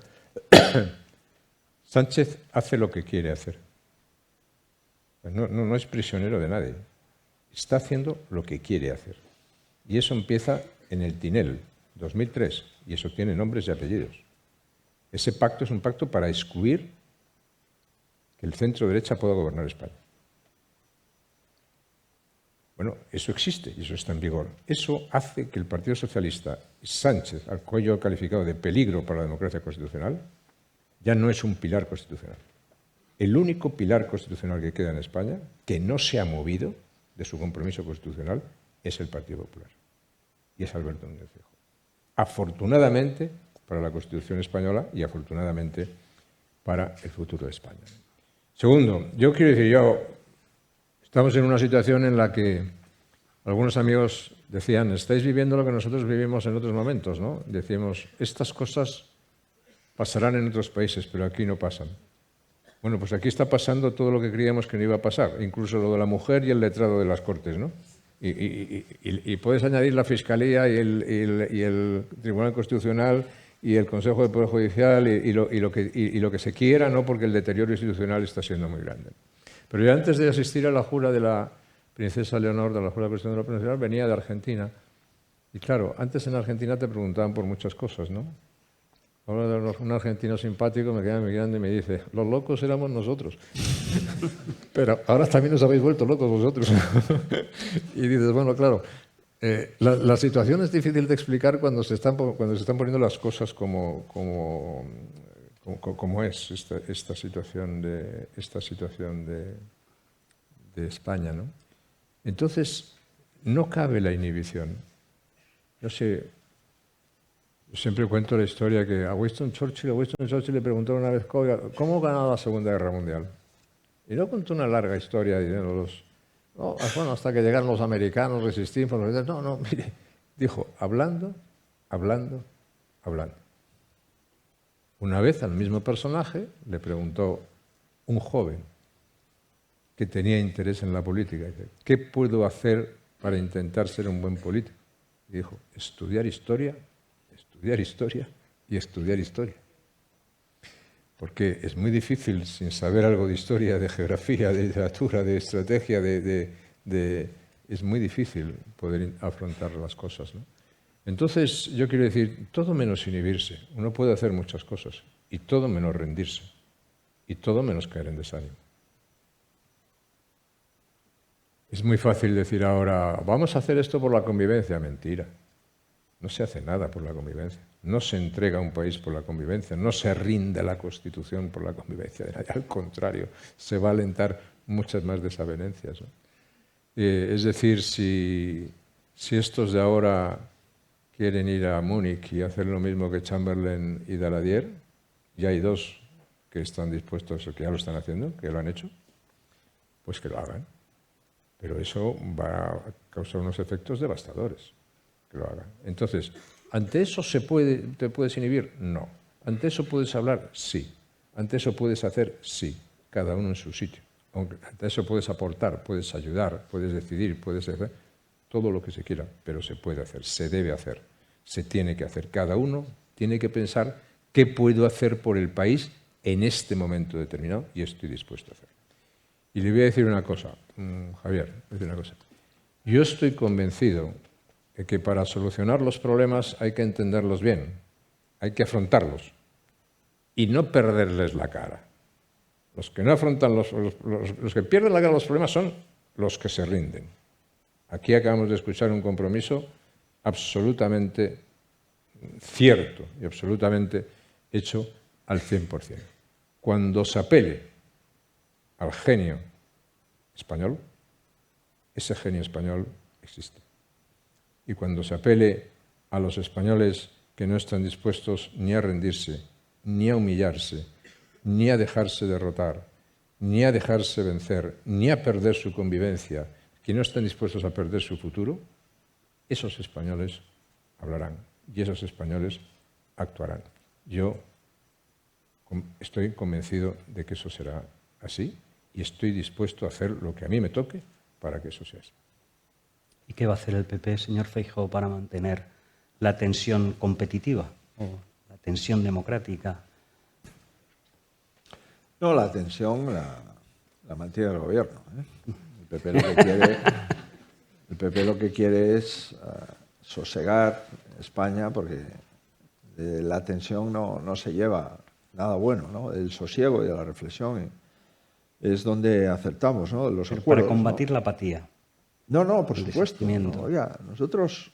[SPEAKER 3] Sánchez hace lo que quiere hacer. No es prisionero de nadie. Está haciendo lo que quiere hacer. Y eso empieza en el Tinel, 2003, y eso tiene nombres y apellidos. Ese pacto es un pacto para excluir que el centro-derecha pueda gobernar España. Bueno, eso existe y eso está en vigor. Eso hace que el Partido Socialista, Sánchez, al cual yo he calificado de peligro para la democracia constitucional, ya no es un pilar constitucional. El único pilar constitucional que queda en España, que no se ha movido de su compromiso constitucional, es el Partido Popular. Y es Alberto Núñez Feijóo. Afortunadamente para la Constitución española y afortunadamente para el futuro de España. Segundo, yo quiero decir, estamos en una situación en la que algunos amigos decían, estáis viviendo lo que nosotros vivimos en otros momentos, ¿no? Decíamos, estas cosas pasarán en otros países, pero aquí no pasan. Bueno, pues aquí está pasando todo lo que creíamos que no iba a pasar, incluso lo de la mujer y el letrado de las Cortes, ¿no? Y puedes añadir la Fiscalía y el Tribunal Constitucional y el Consejo de Poder Judicial y lo que se quiera, ¿no? Porque el deterioro institucional está siendo muy grande. Pero yo antes de asistir a la jura de la princesa Leonor, de la jura de presión de la princesa Leonor, venía de Argentina. Y claro, antes en Argentina te preguntaban por muchas cosas, ¿no? Ahora un argentino simpático me queda mirando y me dice, los locos éramos nosotros. Pero ahora también os habéis vuelto locos vosotros. Y dices, bueno, claro, la situación es difícil de explicar cuando se están poniendo las cosas como es esta situación de España, ¿no? Entonces, no cabe la inhibición. Yo siempre cuento la historia que a Winston Churchill le preguntaron una vez, ¿cómo ganó la Segunda Guerra Mundial? Y no contó una larga historia diciendo bueno, hasta que llegaron los americanos, resistimos. No, mire, dijo, hablando. Una vez al mismo personaje le preguntó un joven que tenía interés en la política, ¿qué puedo hacer para intentar ser un buen político? Y dijo, estudiar historia y estudiar historia. Porque es muy difícil, sin saber algo de historia, de geografía, de literatura, de estrategia, es muy difícil poder afrontar las cosas, ¿no? Entonces, yo quiero decir, todo menos inhibirse. Uno puede hacer muchas cosas, y todo menos rendirse, y todo menos caer en desánimo. Es muy fácil decir ahora, vamos a hacer esto por la convivencia. Mentira. No se hace nada por la convivencia. No se entrega un país por la convivencia. No se rinde la Constitución por la convivencia. Al contrario, se va a alentar muchas más desavenencias, ¿no? Es decir, si estos de ahora quieren ir a Múnich y hacer lo mismo que Chamberlain y Daladier, ya hay dos que están dispuestos, que ya lo están haciendo, que lo han hecho, pues que lo hagan. Pero eso va a causar unos efectos devastadores. Que lo hagan. Entonces, ¿ante eso te puedes inhibir? No. ¿Ante eso puedes hablar? Sí. ¿Ante eso puedes hacer? Sí. Cada uno en su sitio. Ante eso puedes aportar, puedes ayudar, puedes decidir, puedes hacer todo lo que se quiera, pero se puede hacer, se debe hacer, se tiene que hacer. Cada uno tiene que pensar qué puedo hacer por el país en este momento determinado y estoy dispuesto a hacer. Y le voy a decir una cosa, Javier, Yo estoy convencido de que para solucionar los problemas hay que entenderlos bien, hay que afrontarlos y no perderles la cara. Los que no afrontan los que pierden la cara a los problemas son los que se rinden. Aquí acabamos de escuchar un compromiso absolutamente cierto y absolutamente hecho al 100%. Cuando se apele al genio español, ese genio español existe. Y cuando se apele a los españoles que no están dispuestos ni a rendirse, ni a humillarse, ni a dejarse derrotar, ni a dejarse vencer, ni a perder su convivencia, que no están dispuestos a perder su futuro, esos españoles hablarán y esos españoles actuarán. Yo estoy convencido de que eso será así y estoy dispuesto a hacer lo que a mí me toque para que eso sea así.
[SPEAKER 1] ¿Y qué va a hacer el PP, señor Feijóo, para mantener la tensión competitiva o la tensión democrática?
[SPEAKER 2] No, la tensión la mantiene el gobierno, ¿eh? El PP lo que quiere es sosegar España, porque de la tensión no se lleva nada bueno, ¿no? El sosiego y la reflexión es donde acertamos, ¿no? Los acuerdos,
[SPEAKER 1] para combatir, ¿no?, la apatía.
[SPEAKER 2] No, por supuesto. No, oiga, nosotros,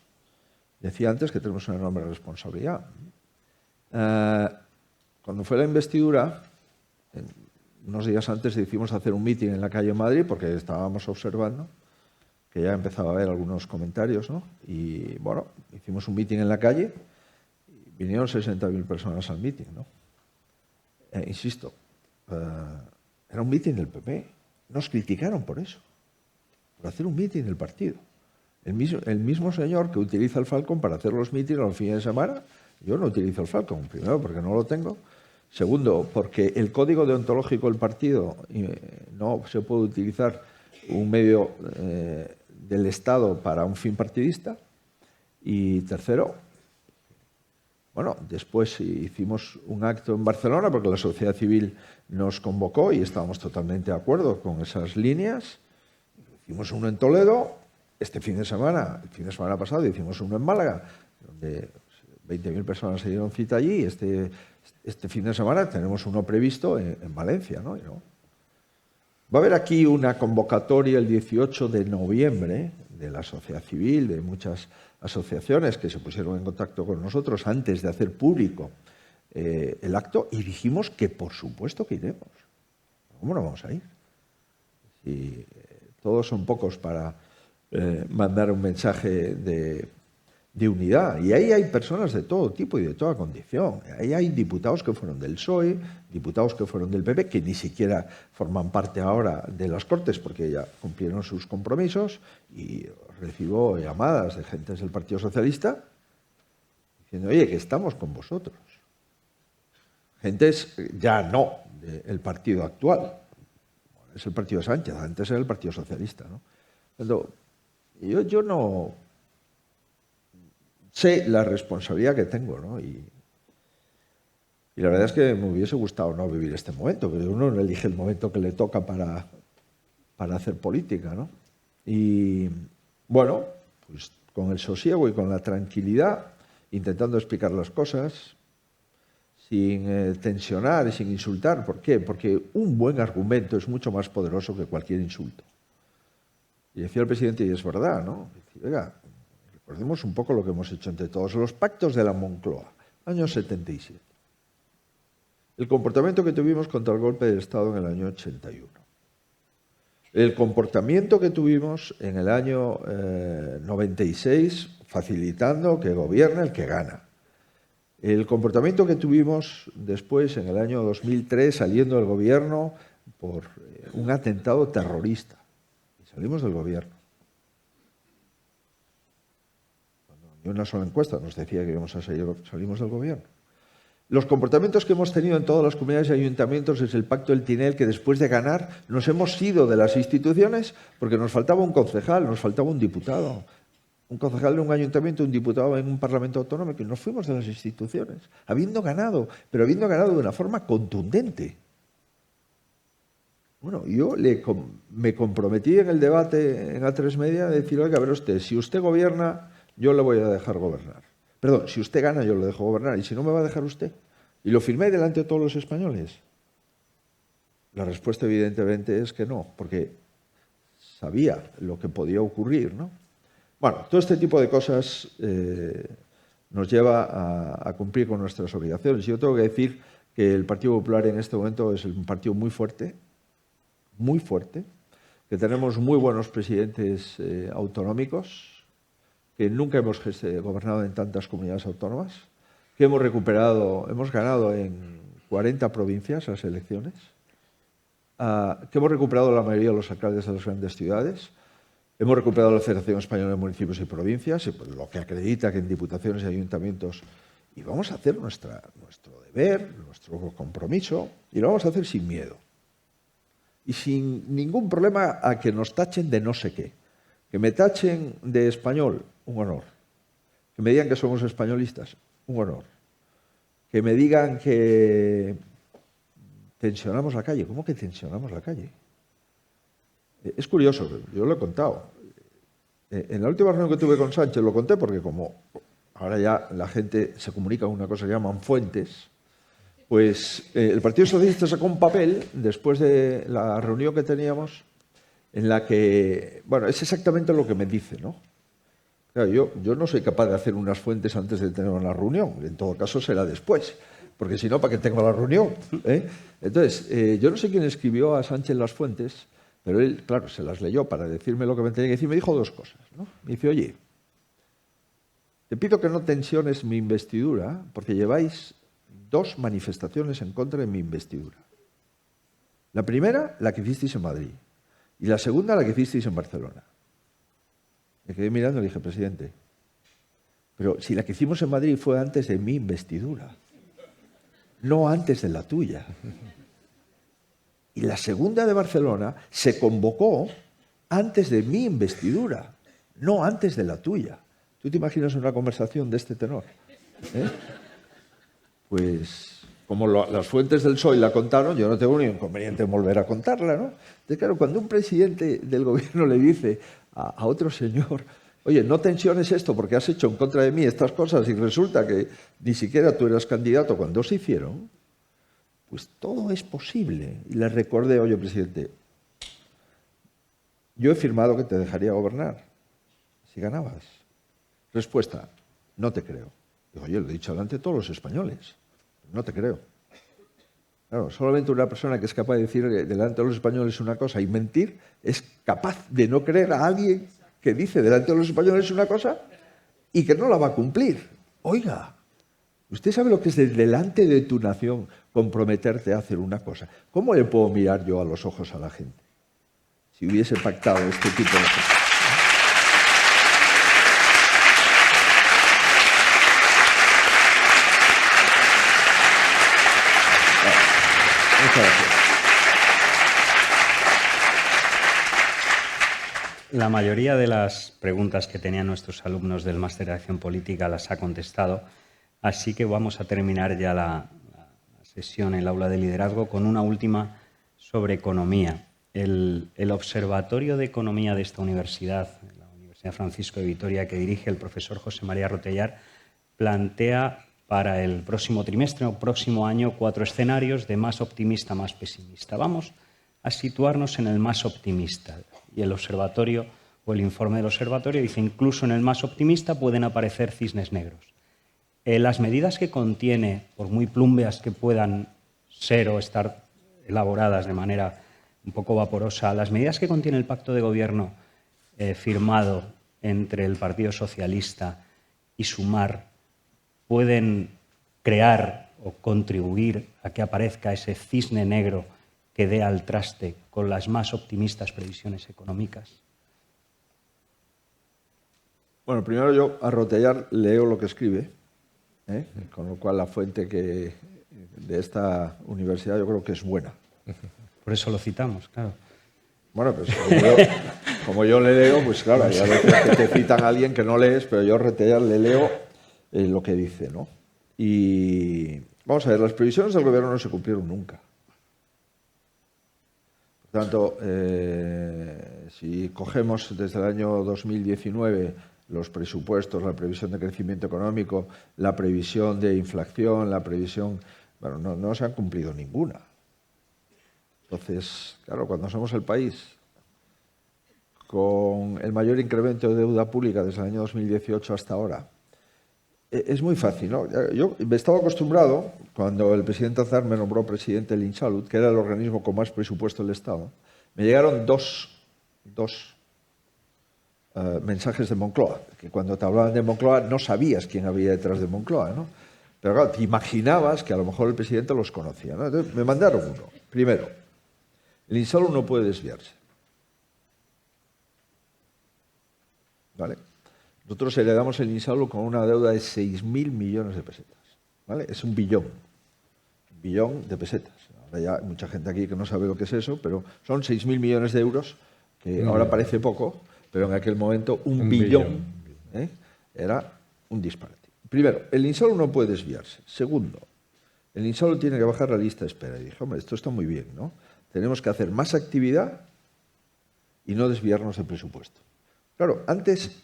[SPEAKER 2] decía antes que tenemos una enorme responsabilidad. Cuando fue la investidura, unos días antes decidimos hacer un mitin en la calle Madrid porque estábamos observando que ya empezaba a haber algunos comentarios, ¿no? Y bueno, hicimos un mitin en la calle y vinieron 60.000 personas al mitin, ¿no? Insisto, era un mitin del PP. Nos criticaron por eso, por hacer un mitin del partido. El mismo señor que utiliza el Falcon para hacer los mítines los fines de semana, yo no utilizo el Falcon. Primero, porque no lo tengo. Segundo, porque el código deontológico del partido no se puede utilizar un medio del Estado para un fin partidista. Y tercero, bueno, después hicimos un acto en Barcelona porque la sociedad civil nos convocó y estábamos totalmente de acuerdo con esas líneas. Hicimos uno en Toledo. Este fin de semana, el fin de semana pasado, hicimos uno en Málaga, donde 20.000 personas se dieron cita allí. Este fin de semana tenemos uno previsto en Valencia, ¿no? Va a haber aquí una convocatoria el 18 de noviembre de la sociedad civil, de muchas asociaciones que se pusieron en contacto con nosotros antes de hacer público el acto, y dijimos que por supuesto que iremos. ¿Cómo no vamos a ir? Si todos son pocos para mandar un mensaje de unidad. Y ahí hay personas de todo tipo y de toda condición. Ahí hay diputados que fueron del PSOE, diputados que fueron del PP, que ni siquiera forman parte ahora de las Cortes porque ya cumplieron sus compromisos, y recibo llamadas de gentes del Partido Socialista diciendo, oye, que estamos con vosotros. Gentes ya no del partido actual. Es el partido de Sánchez, antes era el Partido Socialista, ¿no? Pero yo no sé la responsabilidad que tengo, ¿no? Y la verdad es que me hubiese gustado no vivir este momento, pero uno no elige el momento que le toca para hacer política, ¿no? Y bueno, pues con el sosiego y con la tranquilidad, intentando explicar las cosas, sin tensionar y sin insultar. ¿Por qué? Porque un buen argumento es mucho más poderoso que cualquier insulto. Y decía el presidente, y es verdad, ¿no? Decía, oiga, recordemos un poco lo que hemos hecho entre todos. Los pactos de la Moncloa, año 77. El comportamiento que tuvimos contra el golpe de Estado en el año 81. El comportamiento que tuvimos en el año 96, facilitando que gobierne el que gana. El comportamiento que tuvimos después, en el año 2003, saliendo del gobierno por un atentado terrorista. Y salimos del gobierno. Ni una sola encuesta nos decía que íbamos a salir, salimos del gobierno. Los comportamientos que hemos tenido en todas las comunidades y ayuntamientos es el pacto del Tinel, que después de ganar nos hemos ido de las instituciones porque nos faltaba un concejal, nos faltaba un diputado. Un concejal de un ayuntamiento, un diputado en un parlamento autonómico, y nos fuimos de las instituciones, habiendo ganado, pero habiendo ganado de una forma contundente. Bueno, yo me comprometí en el debate en A3 Media de decir, oiga, a ver usted, si usted gobierna, yo le voy a dejar gobernar. Perdón, si usted gana, yo le dejo gobernar, y si no, me va a dejar usted. Y lo firmé delante de todos los españoles. La respuesta, evidentemente, es que no, porque sabía lo que podía ocurrir, ¿no? Bueno, todo este tipo de cosas nos lleva a cumplir con nuestras obligaciones. Yo tengo que decir que el Partido Popular en este momento es un partido muy fuerte, que tenemos muy buenos presidentes autonómicos, que nunca hemos gobernado en tantas comunidades autónomas, que hemos ganado en 40 provincias las elecciones, que hemos recuperado la mayoría de los alcaldes de las grandes ciudades. Hemos recuperado la Federación Española de Municipios y Provincias, lo que acredita que en diputaciones y ayuntamientos, y vamos a hacer nuestro deber, nuestro compromiso, y lo vamos a hacer sin miedo. Y sin ningún problema a que nos tachen de no sé qué. Que me tachen de español, un honor. Que me digan que somos españolistas, un honor. Que me digan que tensionamos la calle. ¿Cómo que tensionamos la calle? Es curioso, yo lo he contado. En la última reunión que tuve con Sánchez, lo conté porque como ahora ya la gente se comunica con una cosa que llaman fuentes, pues el Partido Socialista sacó un papel después de la reunión que teníamos en la que, bueno, es exactamente lo que me dice, ¿no? Claro, yo no soy capaz de hacer unas fuentes antes de tener una reunión, en todo caso será después, porque si no, ¿para qué tengo la reunión? Entonces, yo no sé quién escribió a Sánchez las fuentes, pero él, claro, se las leyó para decirme lo que me tenía que decir. Me dijo dos cosas, ¿no? Me dice, oye, te pido que no tensiones mi investidura porque lleváis 2 manifestaciones en contra de mi investidura. La primera, la que hicisteis en Madrid, y la segunda, la que hicisteis en Barcelona. Me quedé mirando y le dije, presidente, pero si la que hicimos en Madrid fue antes de mi investidura, no antes de la tuya. Y la segunda de Barcelona se convocó antes de mi investidura, no antes de la tuya. ¿Tú te imaginas una conversación de este tenor? Pues, como las fuentes del PSOE la contaron, yo no tengo ningún inconveniente en volver a contarla, ¿no? Entonces, claro, cuando un presidente del gobierno le dice a otro señor, oye, no tensiones esto porque has hecho en contra de mí estas cosas y resulta que ni siquiera tú eras candidato cuando se hicieron, pues todo es posible. Y le recordé, oye, presidente, yo he firmado que te dejaría gobernar si ganabas. Respuesta, no te creo. Digo, oye, lo he dicho delante de todos los españoles. No te creo. Claro, solamente una persona que es capaz de decir delante de los españoles una cosa y mentir es capaz de no creer a alguien que dice delante de los españoles una cosa y que no la va a cumplir. Oiga, ¿usted sabe lo que es delante de tu nación comprometerte a hacer una cosa? ¿Cómo le puedo mirar yo a los ojos a la gente si hubiese pactado este tipo de cosas?
[SPEAKER 1] La mayoría de las preguntas que tenían nuestros alumnos del Máster de Acción Política las ha contestado, así que vamos a terminar ya la sesión en el aula de liderazgo con una última sobre economía. El Observatorio de Economía de esta universidad, la Universidad Francisco de Vitoria, que dirige el profesor José María Rotellar, plantea para el próximo trimestre o próximo año 4 escenarios de más optimista, más pesimista. Vamos a situarnos en el más optimista. Y el observatorio o el informe del observatorio dice incluso en el más optimista pueden aparecer cisnes negros. Las medidas que contiene, por muy plúmbeas que puedan ser o estar elaboradas de manera un poco vaporosa, las medidas que contiene el pacto de gobierno firmado entre el Partido Socialista y Sumar pueden crear o contribuir a que aparezca ese cisne negro que dé al traste con las más optimistas previsiones económicas?
[SPEAKER 2] Bueno, primero yo a Rotellar leo lo que escribe, con lo cual la fuente de esta universidad yo creo que es buena.
[SPEAKER 1] Por eso lo citamos, claro.
[SPEAKER 2] Bueno, pues como yo le leo, pues claro, hay veces que te citan a alguien que no lees, pero yo a Rotellar le leo lo que dice, ¿no? Y vamos a ver, las previsiones del gobierno no se cumplieron nunca. Por tanto, si cogemos desde el año 2019 los presupuestos, la previsión de crecimiento económico, la previsión de inflación, la previsión... Bueno, no se han cumplido ninguna. Entonces, claro, cuando somos el país con el mayor incremento de deuda pública desde el año 2018 hasta ahora, es muy fácil, ¿no? Yo me estaba acostumbrado, cuando el presidente Aznar me nombró presidente del INSALUD, que era el organismo con más presupuesto del Estado, me llegaron dos mensajes de Moncloa, que cuando te hablaban de Moncloa no sabías quién había detrás de Moncloa, ¿no? Pero claro, te imaginabas que a lo mejor el presidente los conocía, ¿no? Entonces me mandaron uno. Primero, el INSALUD no puede desviarse. ¿Vale? Nosotros heredamos el INSALUD con una deuda de 6.000 millones de pesetas. ¿Vale? Es un billón de pesetas. Ahora ya hay mucha gente aquí que no sabe lo que es eso, pero son 6.000 millones de euros, que ahora parece poco, pero en aquel momento un billón era un disparate. Primero, el INSALUD no puede desviarse. Segundo, el INSALUD tiene que bajar la lista de espera. Y dije, hombre, esto está muy bien, ¿no? Tenemos que hacer más actividad y no desviarnos del presupuesto. Claro, antes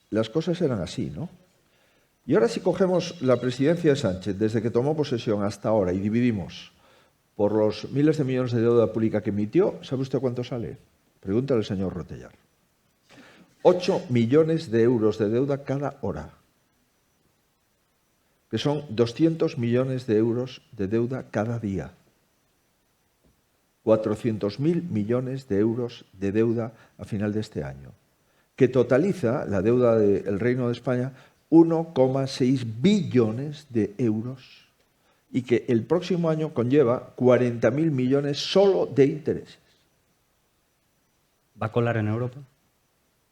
[SPEAKER 2] las cosas eran así, ¿no? Y ahora si cogemos la presidencia de Sánchez, desde que tomó posesión hasta ahora, y dividimos por los miles de millones de deuda pública que emitió, ¿sabe usted cuánto sale? Pregúntale al señor Rotellar. 8 millones de euros de deuda cada hora, que son 200 millones de euros de deuda cada día. 400.000 millones de euros de deuda a final de este año, que totaliza la deuda del Reino de España 1,6 billones de euros y que el próximo año conlleva 40.000 millones solo de intereses.
[SPEAKER 1] ¿Va a colar en Europa?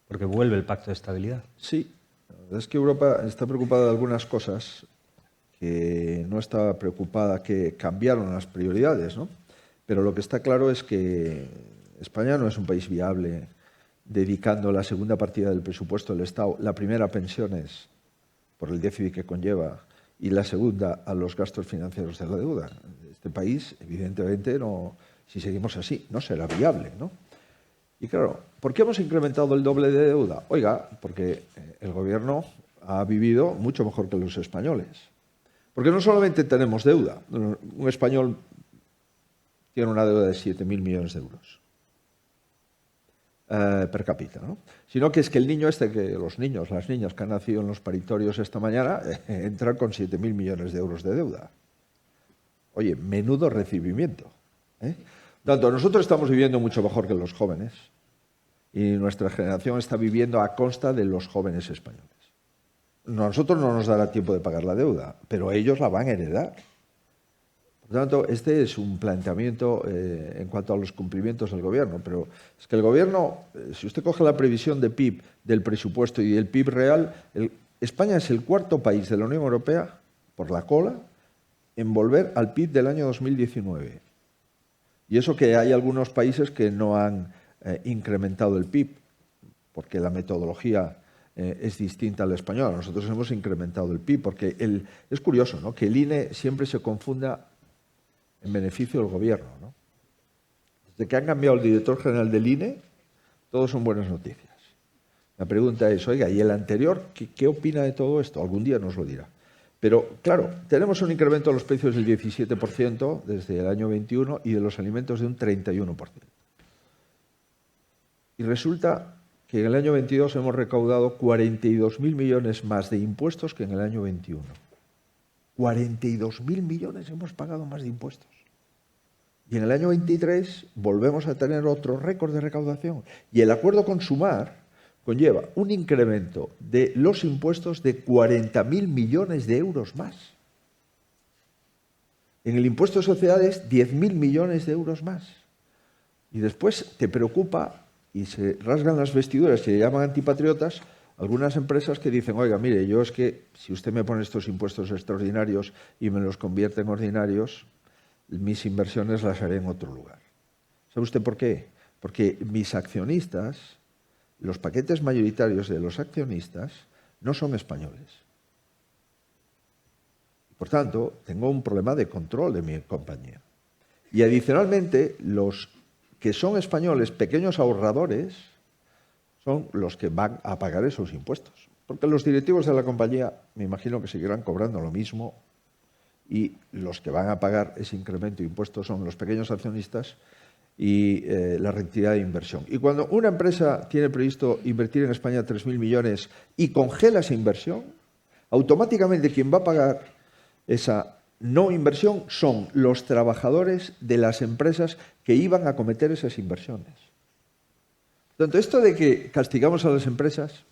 [SPEAKER 1] porque vuelve el Pacto de Estabilidad.
[SPEAKER 2] Sí, la verdad es que Europa está preocupada de algunas cosas que no está preocupada, que cambiaron las prioridades, ¿no? Pero lo que está claro es que España no es un país viable dedicando la segunda partida del presupuesto del Estado, la primera a pensiones por el déficit que conlleva y la segunda a los gastos financieros de la deuda. Este país, evidentemente, no, si seguimos así, no será viable, ¿no? Y claro, ¿por qué hemos incrementado el doble de deuda? Oiga, porque el gobierno ha vivido mucho mejor que los españoles. Porque no solamente tenemos deuda, un español tiene una deuda de 7.000 millones de euros per cápita, ¿no? Sino que es que el niño los niños, las niñas que han nacido en los paritorios esta mañana entran con 7.000 millones de euros de deuda. Oye, menudo recibimiento, ¿eh? Tanto nosotros estamos viviendo mucho mejor que los jóvenes y nuestra generación está viviendo a costa de los jóvenes españoles. Nosotros no nos dará tiempo de pagar la deuda, pero ellos la van a heredar. Por lo tanto, este es un planteamiento en cuanto a los cumplimientos del gobierno, pero es que el gobierno, si usted coge la previsión de PIB del presupuesto y del PIB real, España es el cuarto país de la Unión Europea, por la cola, en volver al PIB del año 2019. Y eso que hay algunos países que no han incrementado el PIB, porque la metodología es distinta a la española. Nosotros hemos incrementado el PIB, porque es curioso, ¿no?, que el INE siempre se confunda en beneficio del gobierno, ¿no? Desde que han cambiado el director general del INE, todos son buenas noticias. La pregunta es, oiga, ¿y el anterior qué opina de todo esto? Algún día nos lo dirá. Pero, claro, tenemos un incremento de los precios del 17% desde el año 21 y de los alimentos de un 31%. Y resulta que en el año 22 hemos recaudado 42.000 millones más de impuestos que en el año 21. 42.000 millones hemos pagado más de impuestos. Y en el año 23 volvemos a tener otro récord de recaudación. Y el acuerdo con Sumar conlleva un incremento de los impuestos de 40.000 millones de euros más. En el impuesto de sociedades, 10.000 millones de euros más. Y después te preocupa y se rasgan las vestiduras y se llaman antipatriotas algunas empresas que dicen, oiga, mire, yo es que si usted me pone estos impuestos extraordinarios y me los convierte en ordinarios, mis inversiones las haré en otro lugar. ¿Sabe usted por qué? Porque mis accionistas, los paquetes mayoritarios de los accionistas, no son españoles. Por tanto, tengo un problema de control de mi compañía. Y adicionalmente, los que son españoles, pequeños ahorradores, son los que van a pagar esos impuestos. Porque los directivos de la compañía, me imagino que seguirán cobrando lo mismo, y los que van a pagar ese incremento de impuestos son los pequeños accionistas y la entidad de inversión. Y cuando una empresa tiene previsto invertir en España 3.000 millones y congela esa inversión, automáticamente quien va a pagar esa no inversión son los trabajadores de las empresas que iban a cometer esas inversiones. Por tanto, esto de que castigamos a las empresas,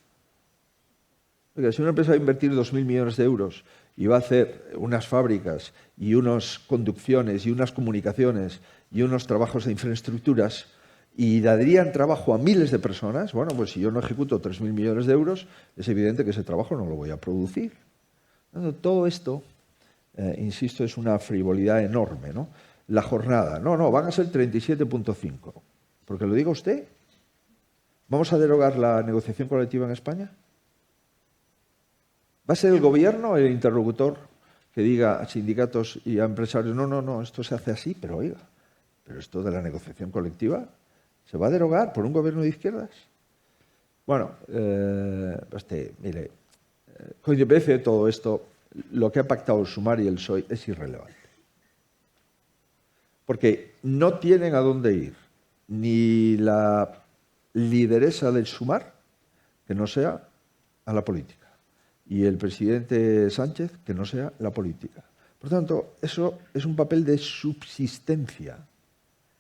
[SPEAKER 2] oiga, si una empresa va a invertir 2.000 millones de euros y va a hacer unas fábricas y unas conducciones y unas comunicaciones y unos trabajos de infraestructuras y darían trabajo a miles de personas, bueno, pues si yo no ejecuto 3.000 millones de euros, es evidente que ese trabajo no lo voy a producir. Todo esto, insisto, es una frivolidad enorme, ¿no? La jornada, no, van a ser 37,5. ¿Porque lo diga usted? ¿Vamos a derogar la negociación colectiva en España? ¿Va a ser el gobierno el interlocutor que diga a sindicatos y a empresarios, no, esto se hace así, pero oiga, pero esto de la negociación colectiva se va a derogar por un gobierno de izquierdas? Bueno, mire, con independencia de todo esto, lo que ha pactado el Sumar y el PSOE es irrelevante. Porque no tienen a dónde ir ni la lideresa del Sumar, que no sea a la política, y el presidente Sánchez, que no sea la política. Por tanto, eso es un papel de subsistencia,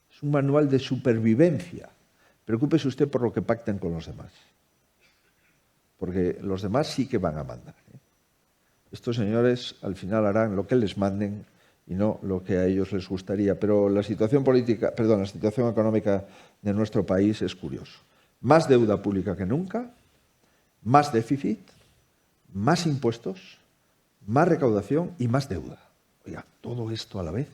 [SPEAKER 2] es un manual de supervivencia. Preocúpese usted por lo que pacten con los demás, porque los demás sí que van a mandar, ¿eh? Estos señores al final harán lo que les manden y no lo que a ellos les gustaría. Pero la situación económica de nuestro país es curioso. más deuda pública que nunca, más déficit, más impuestos, más recaudación y más deuda. Oiga, todo esto a la vez.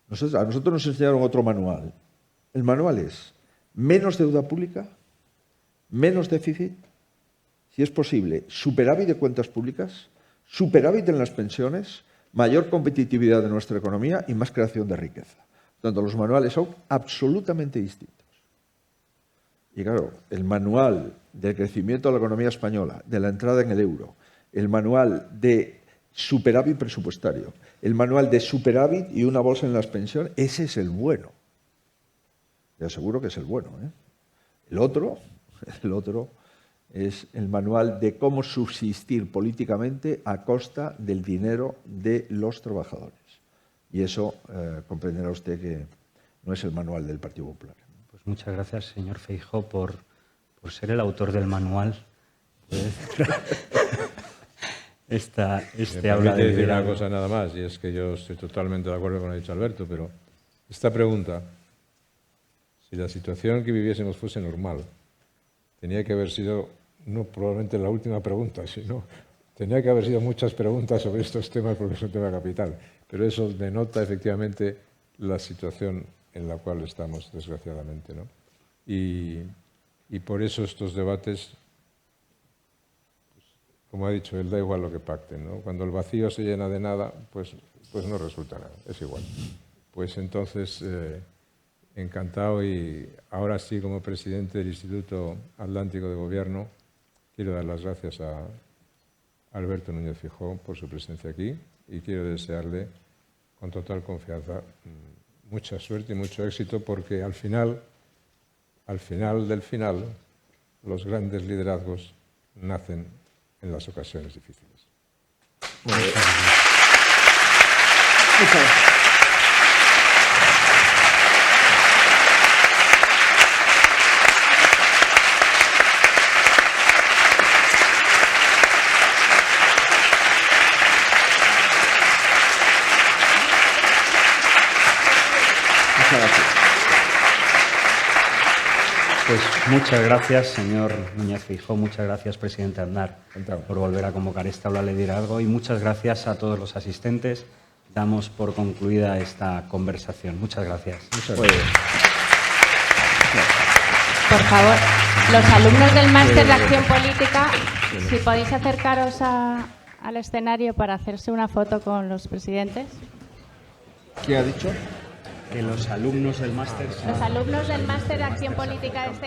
[SPEAKER 2] A nosotros nos enseñaron otro manual. El manual es menos deuda pública, menos déficit, si es posible, superávit de cuentas públicas, superávit en las pensiones, mayor competitividad de nuestra economía y más creación de riqueza. Por tanto, los manuales son absolutamente distintos. Y claro, el manual del crecimiento de la economía española, de la entrada en el euro, el manual de superávit presupuestario, el manual de superávit y una bolsa en las pensiones, ese es el bueno. Te aseguro que es el bueno, ¿eh? El otro es el manual de cómo subsistir políticamente a costa del dinero de los trabajadores. Y eso comprenderá usted que no es el manual del Partido Popular.
[SPEAKER 1] Pues muchas gracias, señor Feijóo, por ser el autor del manual.
[SPEAKER 3] Me
[SPEAKER 1] habla de
[SPEAKER 3] decir una cosa nada más, y es que yo estoy totalmente de acuerdo con lo que ha dicho Alberto, pero esta pregunta, si la situación que viviésemos fuese normal, tenía que haber sido, no probablemente la última pregunta, sino tenía que haber sido muchas preguntas sobre estos temas porque es un tema capital. Pero eso denota efectivamente la situación en la cual estamos, desgraciadamente, ¿no? Y por eso estos debates, pues, como ha dicho él, da igual lo que pacten, ¿no? Cuando el vacío se llena de nada, pues no resulta nada, es igual. Pues entonces, encantado, y ahora sí, como presidente del Instituto Atlántico de Gobierno, quiero dar las gracias a Alberto Núñez Feijóo por su presencia aquí y quiero desearle con total confianza mucha suerte y mucho éxito, porque al final del final, los grandes liderazgos nacen en las ocasiones difíciles.
[SPEAKER 2] Muchas gracias.
[SPEAKER 1] Pues muchas gracias, señor Núñez Feijóo, muchas gracias, presidente Aznar, por volver a convocar esta aula de liderazgo, y muchas gracias a todos los asistentes. Damos por concluida esta conversación. Muchas gracias.
[SPEAKER 2] Muchas gracias.
[SPEAKER 4] Por favor, los alumnos del Máster de Acción Política, si podéis acercaros al escenario para hacerse una foto con los presidentes.
[SPEAKER 2] ¿Qué ha dicho?
[SPEAKER 1] Que los alumnos del máster...
[SPEAKER 4] Los alumnos del Máster de Acción Política de este